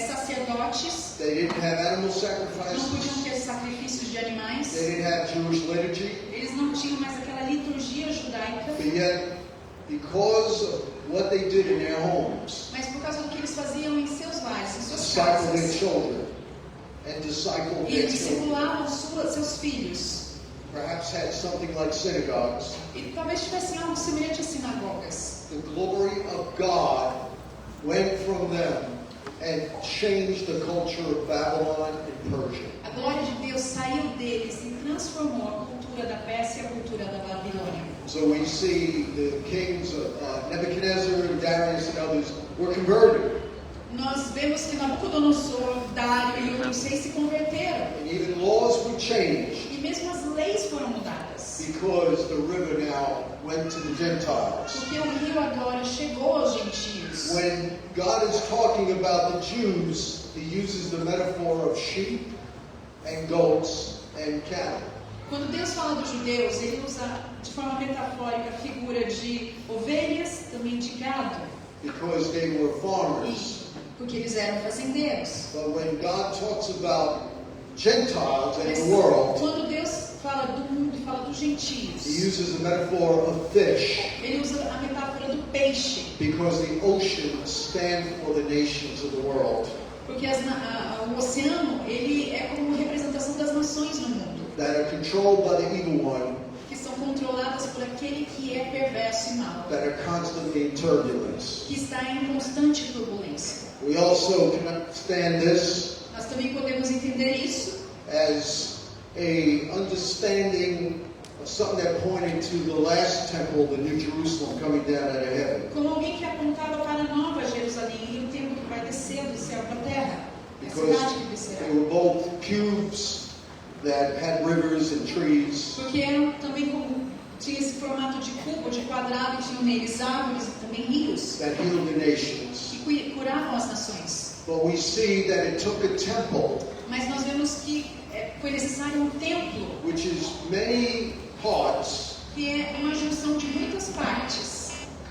sacerdotes, they didn't have animal não podiam sacrifices, ter sacrifícios de animais, they didn't have Jewish liturgy, eles não tinham mais aquela liturgia judaica, but yet, because of what they did in their homes, mas por causa do que eles faziam em seus lares, em suas disciple their casas, children and disciple e their children, discipulavam seus filhos, perhaps had something like synagogues, e talvez tivessem algo semelhante a sinagogas. the glory of God went from them and changed the culture of Babylon and Persia. A glória de Deus saiu deles e transformou a cultura da Pérsia e a cultura da Babilônia. So we see the kings of Nebuchadnezzar and Darius and others were converted. Nós vemos que Nabucodonosor, Dário e outros seis se converteram. And even laws were changed E mesmo as leis foram mudadas. because the river now went to the Gentiles. Porque o rio agora chegou aos gentios. When God is talking about the Jews, He uses the metaphor of sheep and goats and cattle. Quando Deus fala dos judeus, Ele usa de forma metafórica a figura de ovelhas, também de gado, Because they were farmers. porque eles eram fazendeiros. But when God talks about Gentiles and Mas the world, quando Deus fala do mundo e fala dos He gentios, uses the metaphor of fish Ele usa a metáfora do peixe, because the oceans stand for the nations of the world porque o oceano ele é como representação das nações no mundo, that are controlled by the evil one, que são controladas por aquele que é perverso e mau, that are constantly in turbulence. que está em constante turbulência. We also can understand this Nós também podemos entender isso as a understanding of something that pointed to the last temple, the New Jerusalem coming down out of heaven. como alguém que apontava para a Nova Jerusalém e o templo que vai descer do céu para a terra, a Because cidade que descerá. they were both cubes that had rivers and trees. Porque eram também como tinha esse formato de cubo, de quadrado, e tinham neles árvores e também rios That healed the nations. que curavam as nações. But we see that it took a temple, Mas nós vemos que foi necessário um templo, which is many parts, que é uma junção de muitas partes,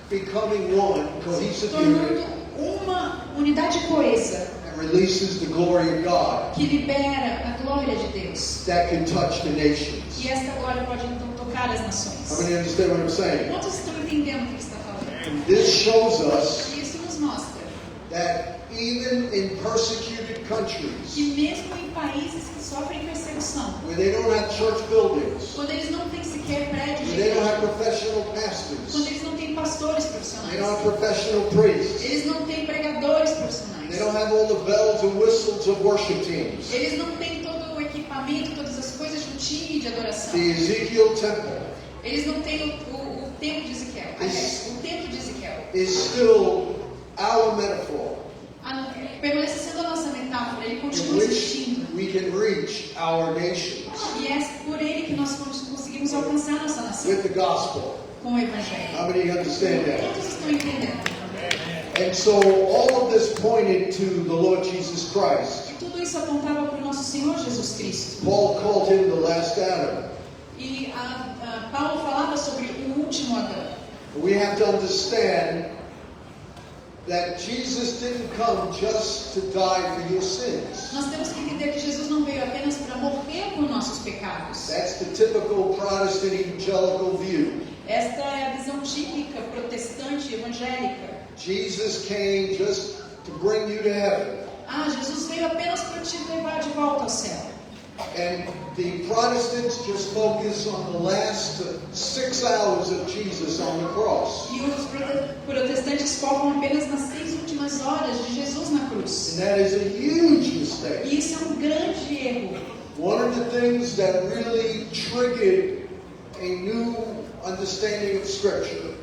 becoming one, cohesive tornando unit, uma unidade coesa, and releases the glory of God que libera a glória de Deus. that can touch the nations. E esta glória pode então tocar as How nações. many understand what I'm saying? Quantos estão entendendo o que ele está falando? This shows us E isso nos mostra that even in persecuted countries, que mesmo em países que sofrem perseguição, where they don't have church buildings, quando eles não têm sequer prédios de where they don't have igreja, professional quando pastors, eles não têm pastores they don't profissionais, have professional priests, eles não têm pregadores they profissionais, don't have all the bells and whistles of worship teams. eles não têm todo o equipamento, todas as coisas de um time de adoração, The Ezekiel temple eles não têm o templo de Ezequiel. Aliás, o templo de Ezequiel is still our metaphor permanece sendo a nossa metáfora, ele in continua which existindo. we can reach our nations E é por ele que nós conseguimos alcançar a nossa nação with the gospel. com o Evangelho. How many understand that? Quantos estão entendendo? And so all of this pointed to the Lord Jesus Christ. E tudo isso apontava para o nosso Senhor Jesus Cristo. Paul called him the last Adam. E Paulo falava sobre o último Adão. We have to understand that Jesus didn't come just to die for your sins. Nós temos que entender que Jesus não veio apenas para morrer por nossos pecados. That's the typical Protestant evangelical view. Esta é a visão típica protestante evangélica. Jesus came just to bring you to heaven. Jesus veio apenas para te levar de volta ao céu. And the Protestants just focus on the last 6 hours of Jesus on the cross. E os protestantes focam apenas nas 6 últimas horas de Jesus na cruz. And that is a huge mistake. E isso é um grande erro. One of the things that really triggered a new understanding of Scripture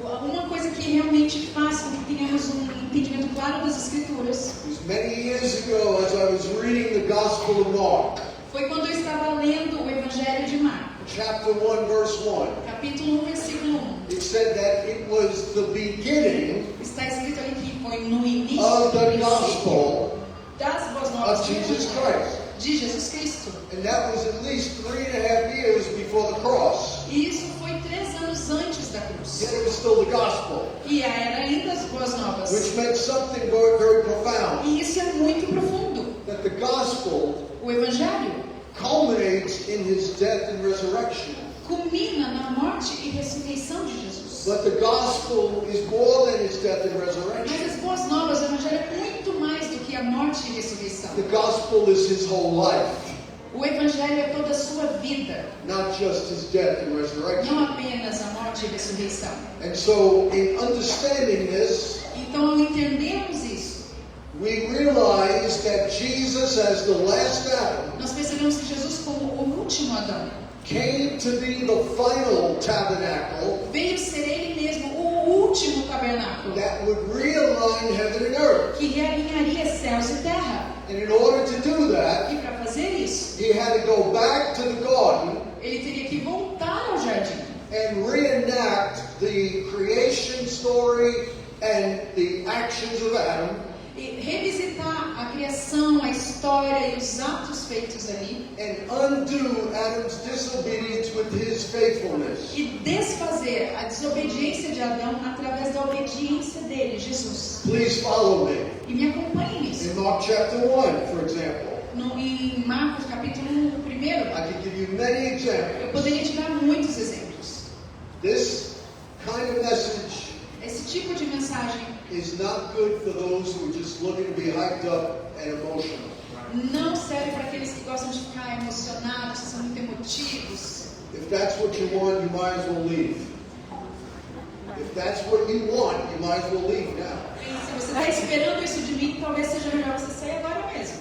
Uma coisa que realmente faz com que tenhamos entendimento claro das Escrituras was many years ago as I was reading the Gospel of Mark, foi quando eu estava lendo o Evangelho de Marcos, chapter 1, verse 1. capítulo 1, versículo 1. It said that it was the beginning Está escrito ali que foi no início of do the princípio gospel das boas novas of do Jesus Evangelho Christ. de Jesus Cristo. And that was at least 3.5 years before the cross. E isso foi 3 anos antes da cruz. Yet it was still the gospel, E era ainda as boas novas. which meant something very, very profound. E isso é muito profundo. That the gospel O Evangelho culminates in his death and resurrection. culmina na morte e ressurreição de Jesus. But the gospel is more than his death and Mas resurrection. as boas novas, o Evangelho é muito mais do que a morte e ressurreição. The gospel is his whole life, O Evangelho é toda a sua vida, not just his death and resurrection. não apenas a morte e ressurreição. And so, in understanding this, Então, ao entendermos isso, we realize that Jesus, as the last Adam, nós percebemos que Jesus, como o último Adão, came to be the final tabernacle veio ser ele mesmo o último tabernáculo, that would realign heaven and earth. que realinharia céus e terra. And in order to do that, E para fazer isso, he had to go back to the garden ele teria que voltar ao jardim and reenact the creation story and the actions of Adam, e revisitar a criação, a história e os atos feitos ali and undo Adam's disobedience with his faithfulness. e desfazer a desobediência de Adão através da obediência dele, Jesus. Please follow me. E me acompanhe nisso. In Mark chapter 1, for example, Em Marcos capítulo 1, I could give you many eu examples. poderia te dar muitos exemplos. This kind of message Esse tipo de mensagem is not good for those who are just looking to be hyped up and emotional. não serve para aqueles que gostam de ficar emocionados, que são muito emotivos. If that's what you want, you might as well leave. If that's what you want, you might as well leave now. E se você está esperando isso de mim, talvez seja melhor você sair agora mesmo.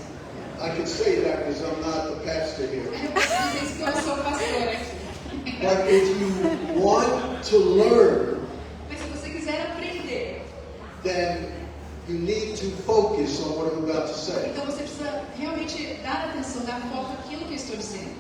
I can say that because I'm not the pastor here. Eu posso dizer isso que eu não sou pastora aqui. But if you want to learn, Mas se você quiser aprender, then you need to focus on what I'm about to say. então você precisa realmente dar atenção, dar foco naquilo que eu estou dizendo.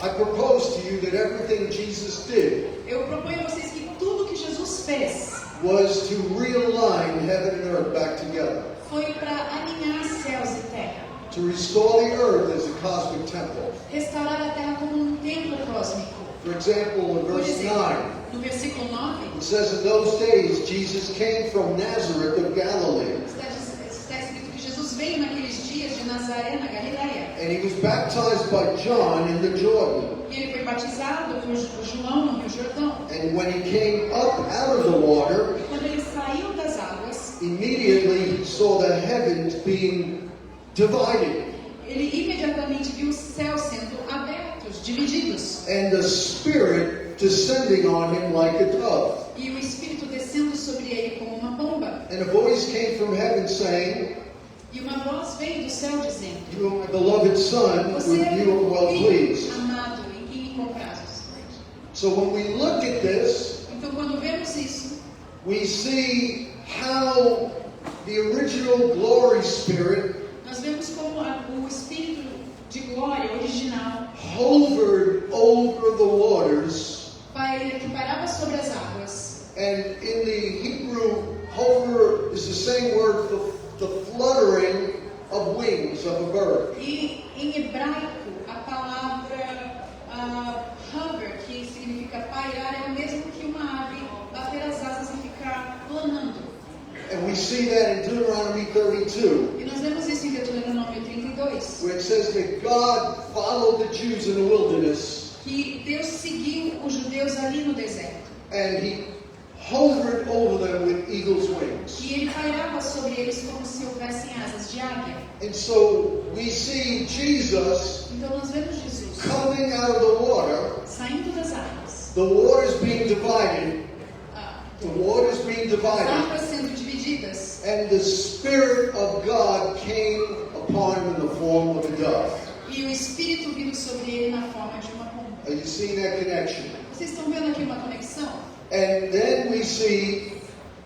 I propose to you that everything Jesus did Eu proponho a vocês que tudo que Jesus fez was to realign heaven and earth back together, foi para alinhar céus e terra, to restore the earth as a cosmic temple. restaurar a terra como um templo cósmico. For example, in Por verse exemplo, 9, no versículo 9, it says, in those days Jesus came from Nazareth of Galilee, está escrito que Jesus veio naqueles dias de Nazaré, na Galileia. and he was baptized by John in the Jordan. E ele foi batizado por João no Rio Jordão. And when he came up out of the water, E quando ele saiu das águas, immediately he saw the heavens being divided, ele imediatamente viu os céus sendo abertos, divididos. and the Spirit descending on him like a dove. E o Espírito descendo sobre ele como uma pomba. And a voice came from heaven saying, E uma voz veio do céu dizendo: "You are my beloved Son, Você with é you are well meu pleased." filho amado, em quem me comprazes. So when we look at this, Então, quando vemos isso, we see how the original glory spirit nós vemos como o Espírito de glória original hovered over the waters, que pairava sobre as águas. and in the Hebrew, hover is the same word for the fluttering of wings of a bird. E em hebraico, a palavra hover, que significa pairar, é o mesmo que uma ave bater as asas e ficar planando. And we see that in Deuteronomy 32, E nós vemos isso em Deuteronômio 32, where it says that God followed the Jews in the wilderness, que Deus seguiu os judeus ali no deserto. and he hovered over them with eagle's wings. E ele pairava sobre eles como se houvessem asas de águia. And so we see Jesus Então nós vemos Jesus coming out of the water, saindo das águas. the waters being divided, Ah, the waters being as divided, águas sendo divididas. and the Spirit of God came upon him in the form of a dove. E o Espírito vindo sobre ele na forma de uma pomba. Are you seeing that connection? Vocês estão vendo aqui uma conexão? And then we see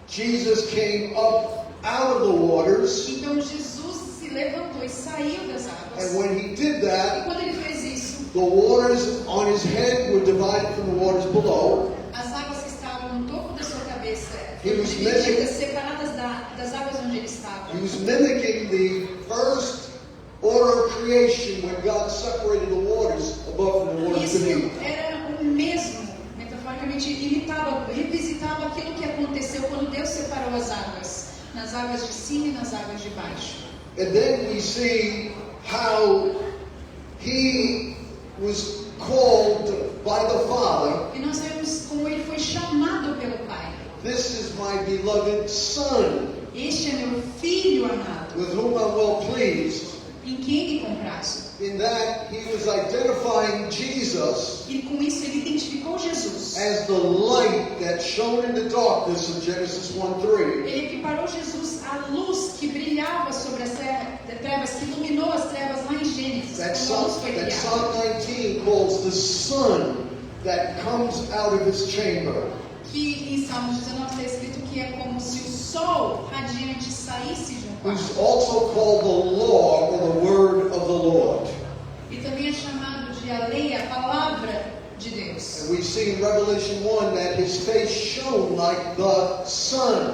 Jesus came up out of the waters, Então Jesus se levantou e saiu das águas. and when he did E that, quando ele fez isso, the waters on his head were divided from the waters below. as águas que estavam no topo da sua cabeça He foram was divididas, separadas das águas onde ele estava. He was mimicking the first order of creation when God separated the waters above from the waters Isso beneath. era o mesmo, metaforicamente, imitava, revisitava aquilo que aconteceu quando Deus separou as águas, nas águas de cima e nas águas de baixo. And then we see how he was called by the Father. E nós vemos como ele foi chamado pelo Pai. This is my beloved Son, Este é meu filho amado, with whom I'm well pleased. em quem me comprazo. In that he was identifying Jesus E com isso ele identificou Jesus. as the light that shone in the darkness of Genesis 1:3. Ele equiparou Jesus à luz que brilhava sobre as trevas, que iluminou as trevas lá em Gênesis. That Quando a luz Psalm, foi that criada. Psalm 19 calls the sun that comes out of his chamber. Que em Salmos 19 está escrito que é como se o sol radiante saísse de um Who's quarto. also called the law or the word of the Lord. E também é chamado de a lei, a palavra de Deus. And we see in Revelation 1 that his face shone like the sun.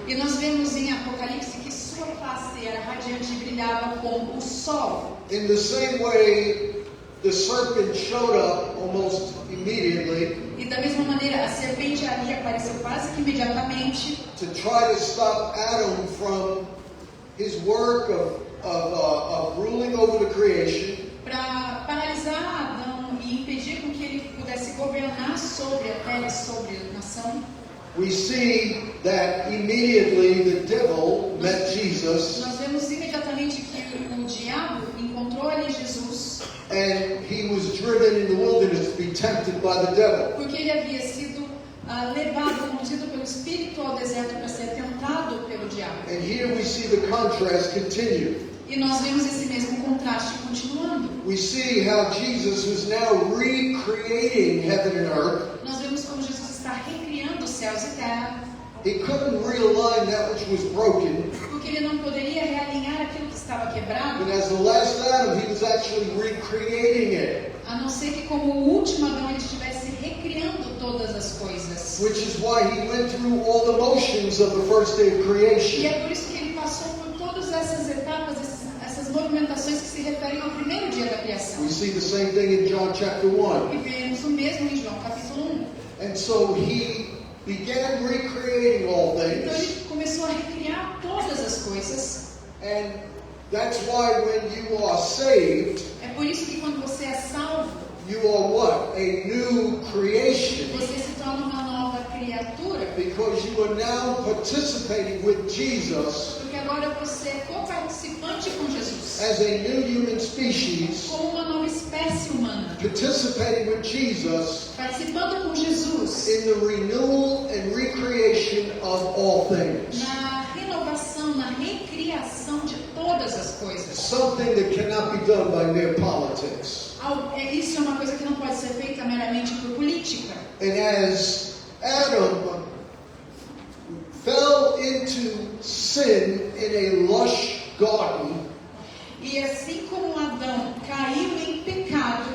E nós vemos em Apocalipse que sua face era radiante e brilhava como o sol. In the same way, the serpent showed up almost immediately E da mesma maneira, a serpente ali apareceu quase que imediatamente to try to stop Adam from his work of ruling over the creation. para paralisar Adão e impedir com que ele pudesse governar sobre a terra e sobre a nação. We see that immediately the devil met Jesus, Nós vemos imediatamente que o diabo encontrou ali Jesus, and he was driven in the wilderness to be tempted by the devil. porque ele havia sido levado, conduzido pelo Espírito ao deserto para ser tentado pelo diabo. And here we see the contrast continue. E nós vemos esse mesmo contraste continuando. We see how Jesus was now recreating heaven and earth. Nós vemos como Jesus está recriando os céus e terra, He couldn't realign that which was broken. porque ele não poderia realinhar aquilo que estava quebrado, And as the last Adam, he was actually recreating it. a não ser que como o último Adão ele estivesse recriando todas as coisas. Which is why he went through all the motions of the first day of E creation. é por isso que ele passou por todas essas etapas, essas movimentações que se referem ao primeiro dia da criação. We see the same thing in John chapter 1. E vemos o mesmo em João capítulo 1. And so he began recreating all Então things. ele começou a recriar todas as coisas. And that's why when you are saved, É por isso que quando você é salvo, you are what? A new creation. você se torna uma nova criatura. Because you are now participating with Jesus Porque agora você é co-participante com Jesus. as a new human species, Como uma nova espécie humana. participating with Jesus Participando com Jesus in the renewal and recreation of all things. na renovação, na recriação de todas as coisas. Something that cannot be done by mere politics. Isso é uma coisa que não pode ser feita meramente por política. And as Adam fell into sin in a lush garden, E assim como Adão caiu em pecado,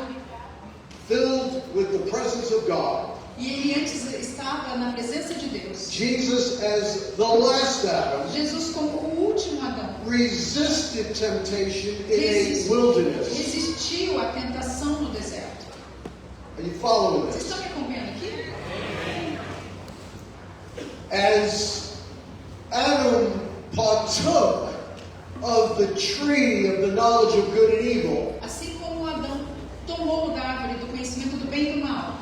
filled with the presence of God, e ele antes estava na presença de Deus, Jesus, as the last Adam, Jesus, como o último Adão, resisted temptation in a wilderness. resistiu à tentação no deserto. Are you following Vocês this? estão me acompanhando aqui? As Adam partook of the tree of the knowledge of good and evil, Assim como Adão tomou da árvore do conhecimento do bem e do mal,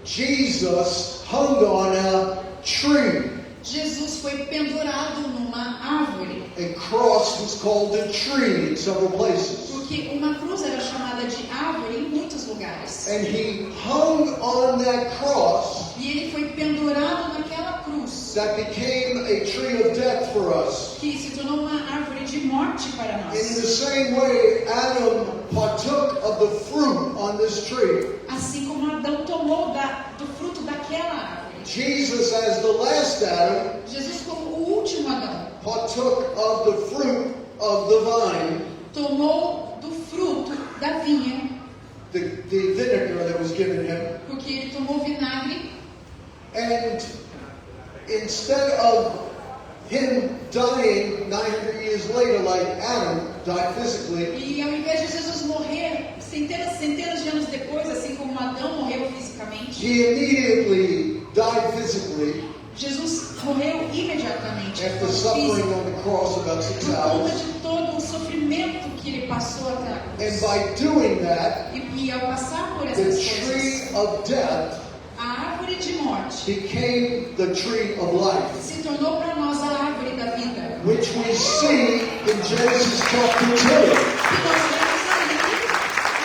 Jesus hung on a tree. Jesus foi pendurado numa árvore, A cross was called a tree in several places. porque uma cruz era chamada de árvore em muitos lugares. And he hung on that cross E ele foi pendurado naquela cruz, that became a tree of death for us. que se tornou uma árvore de morte para In the nós. same way, Adam partook of the fruit on this tree. Assim como Adão tomou do fruto daquela árvore. Jesus, as the last Adam, Jesus, como o último Adão, partook of the fruit of the vine, tomou do fruto da vinha, the vinegar that was given him. porque ele tomou vinagre. And instead of him dying 900 years later like Adam died physically, E ao invés de Jesus morrer centenas de anos depois, assim como Adão morreu fisicamente, he immediately died physically Jesus morreu imediatamente after por suffering on the cross about 6 conta hours. de todo o sofrimento que ele passou até a And cruz. by doing that, E ao passar por the essas tree coisas, of death a árvore de morte became the tree of life, se tornou para nós a árvore da vida. which we see in Genesis chapter 2. Que nós vemos ali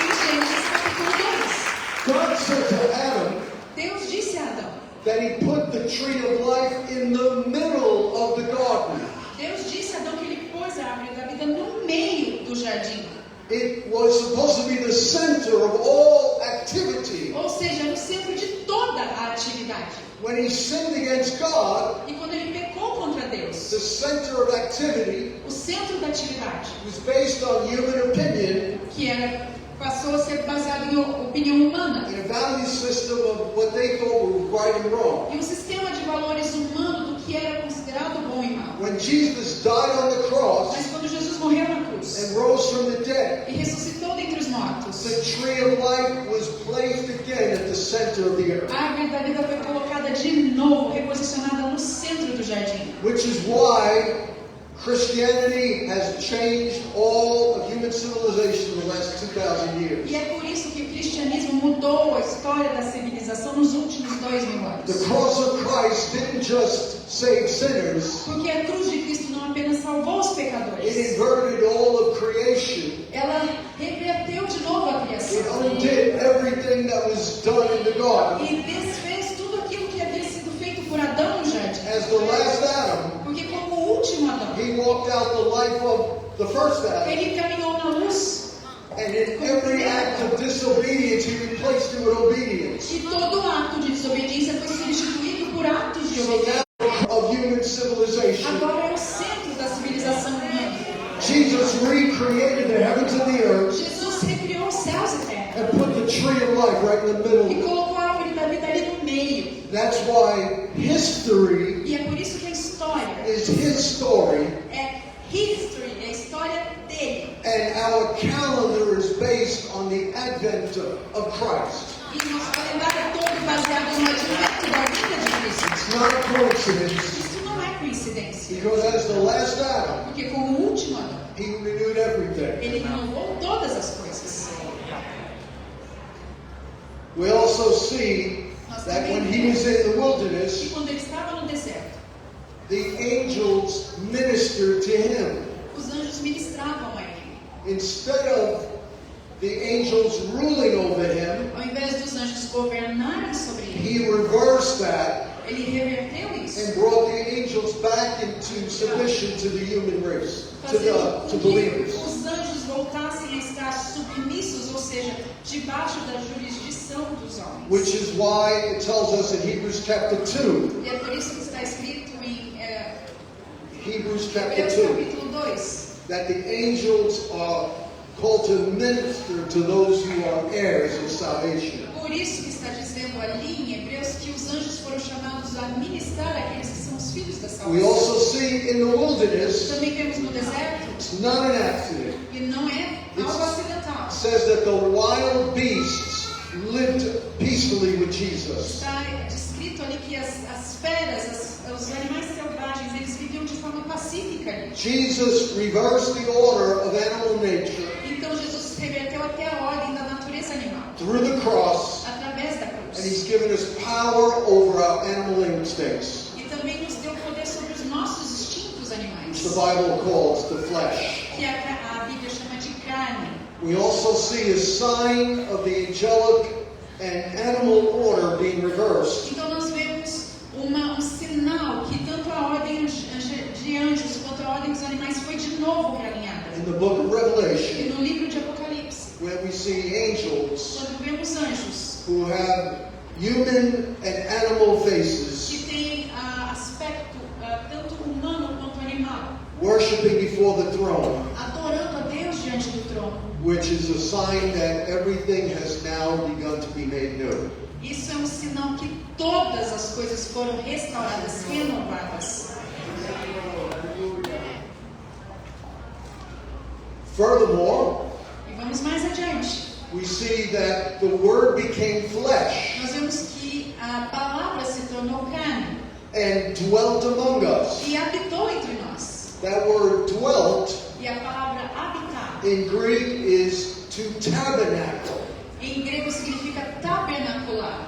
em Gênesis capítulo 2. God said to Adam Deus disse a Adão, that he put the tree of life in the middle of the garden. Deus disse a Adão que ele pôs a árvore da vida no meio do jardim. It was supposed to be the center of all activity. Ou seja, no centro de toda a atividade. When he sinned against God, E quando ele pecou contra Deus, the center of activity o centro da atividade, was based on human opinion passou a ser baseado em opinião humana. and a value system of what they thought were right and wrong. E um sistema de valores humano do que era considerado bom e mal. When Jesus died on the cross Mas quando Jesus morreu na cruz and rose from the dead, e ressuscitou dentre os mortos, the tree of life was placed again at the center of the earth. a árvore da vida foi colocada de novo, reposicionada no centro do jardim. Which is why Christianity has changed all of human civilization in the last 2,000 years. E é por isso que o cristianismo mudou a história da civilização nos últimos 2000 anos. The cross of Christ didn't just save sinners, Porque a cruz de Cristo não apenas salvou os it pecadores, inverted all of creation. ela reverteu de novo a criação. It undid everything that was done in the garden. E desfez tudo aquilo que havia sido feito por Adão no jardim. As the last Adam, Porque como o último Adão, he walked out the life of the first Adam. ele caminhou na luz. And in every act of disobedience, he replaced it with obedience. E todo ato de desobediência foi substituído por atos de So obediência. now of human civilization, Agora é o centro da civilização humana. Jesus recreated the heavens and the earth Jesus recriou os céus e terra. and put the tree of life right in the E middle. colocou a árvore da vida ali no meio. That's why history E é por isso que a história is his story, é history, é a história dele. and our calendar is based on the advent of Christ. E nosso calendário é todo baseado no advento da vida de Cristo. It's not a coincidence, Isso não é coincidência. because as the last Adam, Porque como o último Adão, he renewed everything. ele renovou todas as coisas. We also see that when he was in the E wilderness, quando ele estava no deserto, the angels ministered to him. os anjos ministravam a ele. Instead of the angels ruling over him, Ao invés dos anjos governarem sobre ele, he reversed that ele reverteu isso. and brought the angels back into submission to the human race, to Fazendo com que believers. os anjos voltassem a estar submissos, ou seja, debaixo da jurisdição dos homens. Which is why it tells us in Hebrews chapter 2, E é por isso que está escrito em Hebrews chapter Hebreus 2, capítulo 2, that the angels are called to minister to those who are heirs of salvation. por isso que está dizendo ali em Hebreus que os anjos foram chamados a ministrar aqueles que são os filhos da We salvação. also see in the wilderness, Também vemos no deserto, it's not an accident. e não é algo acidental. It says that the wild beasts lived peacefully with Jesus. Está descrito ali que as feras, os animais selvagens, eles viviam de forma pacífica ali. Jesus reversed the order of animal nature Então Jesus reverteu até a ordem da natureza animal, through the cross, através da and cruz. he's given us power over our animal instincts. E também nos deu poder sobre os nossos instintos animais, which the Bible calls the flesh. que a Bíblia chama de carne. We also see a sign of the angelic and animal order being reversed. Então nós vemos um sinal que tanto a ordem de anjos quanto a ordem dos animais foi de novo realinhada. In the book of E Revelation, no livro de Apocalipse, where we see angels quando vemos anjos who have human and animal faces que têm aspecto tanto humano quanto animal, worshiping before the throne, adorando a Deus diante do trono. which is a sign that everything has now begun to be made new. Isso é um sinal que todas as coisas foram restauradas, renovadas. Furthermore, E vamos mais adiante. we see that the Word became flesh Nós vemos que a palavra se tornou carne and dwelt among us. e habitou entre nós. That word dwelt E a palavra habitar, in Greek is to tabernacle. em grego significa tabernacular.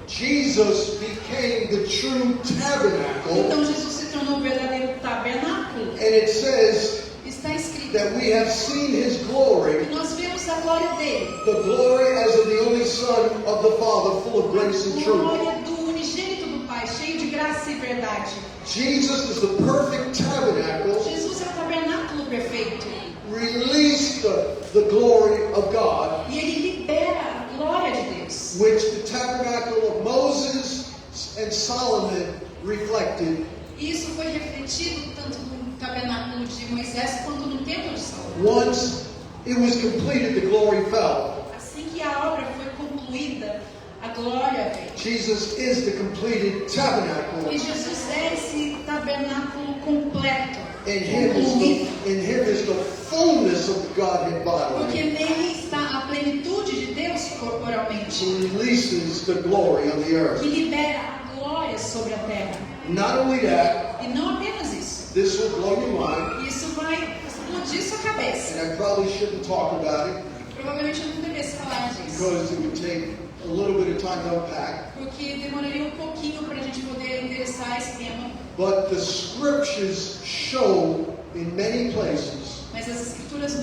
Jesus became the true tabernacle, Então Jesus se tornou o verdadeiro tabernáculo. and it says Está escrito that we have seen His glory, que nós vemos a glória dele. the glory as of the only Son of the Father, full of grace and A truth. glória do unigênito do Pai, cheio de graça e verdade. Jesus is the perfect tabernacle, Jesus é o tabernáculo perfeito. released the glory of God, E ele libera a glória de Deus. which the tabernacle of Moses and Solomon reflected. Isso foi refletido tanto no tabernáculo de Moisés quanto no templo de Salomão. Once it was completed, the glory fell. Assim que a obra foi concluída, a glória veio. Jesus is the completed tabernacle. E Jesus é esse tabernáculo completo. In Him is the fullness of the Godhead bodily. Porque nele está a plenitude de Deus corporalmente, He releases the glory on the earth. que libera a glória sobre a terra. Not only that, E não apenas isso. this will blow your mind, Isso vai explodir sua cabeça. and I probably shouldn't talk about it Provavelmente eu não devesse falar disso. because it would take a little bit of time to unpack. Porque demoraria um pouquinho para a gente poder endereçar esse tema. But the scriptures show in many places Mas as escrituras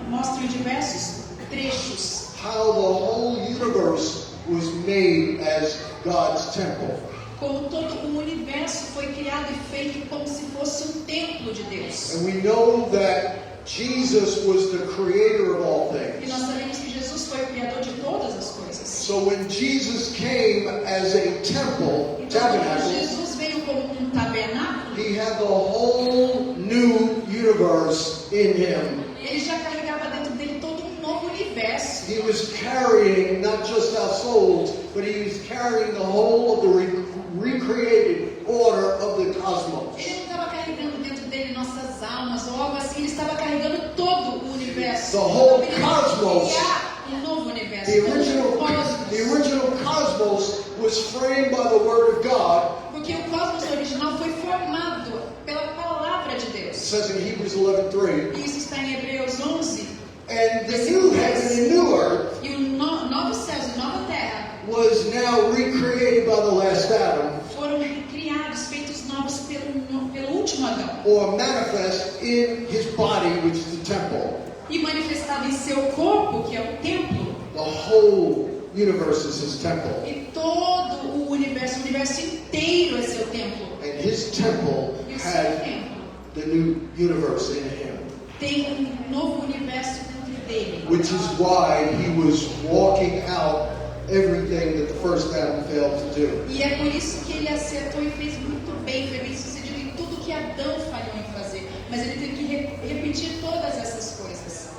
mostram em diversos trechos how the whole universe was made as God's temple. como todo o universo foi criado e feito como se fosse um templo de Deus. And we know that Jesus was the creator of all E things. nós sabemos que Jesus foi o criador de todas as coisas. So when Jesus came as a temple, Então, quando tabernacle, Jesus veio como um tabernáculo, He had the whole new universe in Him. ele já carregava dentro dele todo um novo universo. He was carrying not just our souls, but He was carrying the whole of the recreated order of the cosmos. Ele não estava carregando dentro dele nossas almas ou algo assim, ele estava carregando todo o universo. The whole Ele ia cosmos. criar um novo universo. The todo o cosmos. original cosmos was framed by the Word of God. Porque o cosmos original foi formado pela palavra de It Deus. says in Hebrews 11:3, Isso está em Hebreus 11. and the new heaven and new earth E o novos céus e nova terra was now recreated by the last Adam, foram criados, feitos novos pelo último Adão. or manifest in his body, which is the temple. E manifestado em seu corpo, que é o templo. The whole universe is his temple. E todo o universo inteiro é seu templo. And his temple E o seu had templo the new universe in him. tem um novo universo dentro dele. Which is why he was walking out everything that the first Adam failed to do. E é por isso que ele acertou e fez muito bem, foi bem sucedido em tudo que Adão falhou em fazer. Mas ele teve que repetir todas essas coisas.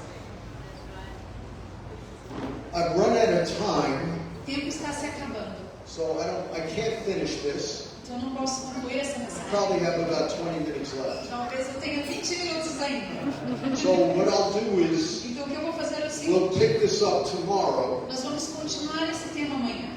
I've run out of time, O tempo está se acabando. so I can't finish this. Então eu não posso concluir essa I mensagem. probably have about 20 minutes left. Talvez eu tenha 20 minutos ainda. So what I'll do is Então o que eu vou fazer é o we'll seguinte. pick this up tomorrow. Nós vamos continuar esse tema amanhã.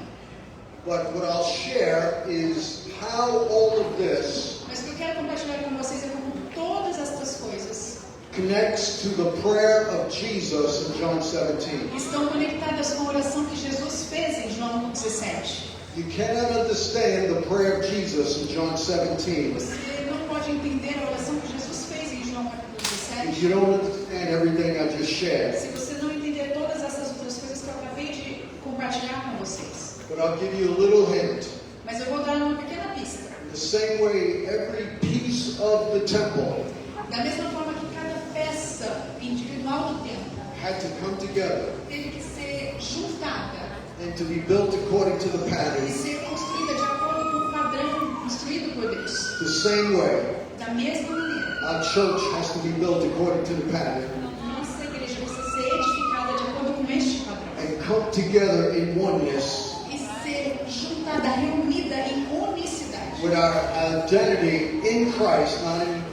But what I'll share is how all of this Mas o que eu quero compartilhar com vocês é como todas estas coisas connects to the prayer of Jesus in John 17. estão conectadas com a oração que Jesus fez em João 17. You cannot understand the prayer of Jesus in John 17. Você não pode entender a oração que Jesus fez em João capítulo If 17. you don't understand everything I just shared, Se você não entender todas essas outras coisas que eu acabei de compartilhar com vocês. but I'll give you a little hint. Mas eu vou dar uma pequena pista. The same way every piece of the temple Da mesma forma que cada peça individual do templo had to come together teve que ser juntada and to be built according to the e pattern, ser construída de acordo com o padrão instruído por Deus. the same way Da mesma maneira, our church has to be built according to the pattern nossa igreja precisa ser edificada de acordo com este padrão and come together in oneness e ser juntada, reunida em unicidade, with our identity in Christ, not in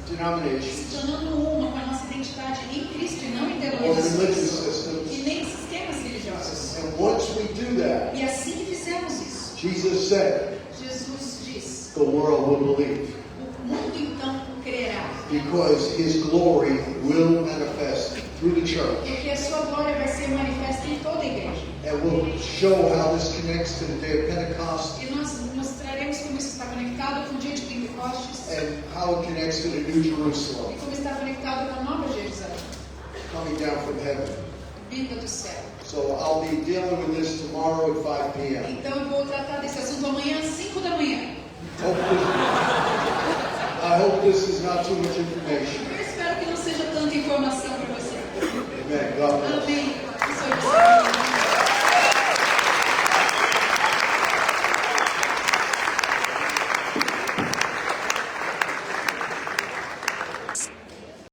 se denominations tornando uma com a nossa identidade em Cristo e não em or religious denominações e systems. nem sistemas religiosos. And once we do that, E assim que fizemos isso, Jesus said, Jesus diz: the world will believe, o mundo então crerá, because His glory will manifest through the church. porque a sua glória vai ser manifesta em toda a igreja. And we'll show how this connects to the day of Pentecost E nós mostraremos como isso está conectado com o dia de Pentecostes and how it connects to the New e Jerusalem como está conectado com a nova Jerusalém, coming down from heaven. vinda do céu. So I'll be dealing with this tomorrow at 5 p.m. Então eu vou tratar desse assunto amanhã às 5 da manhã. I hope this is not too much information. Eu espero que não seja tanta informação para você. Amen. God bless. Amém.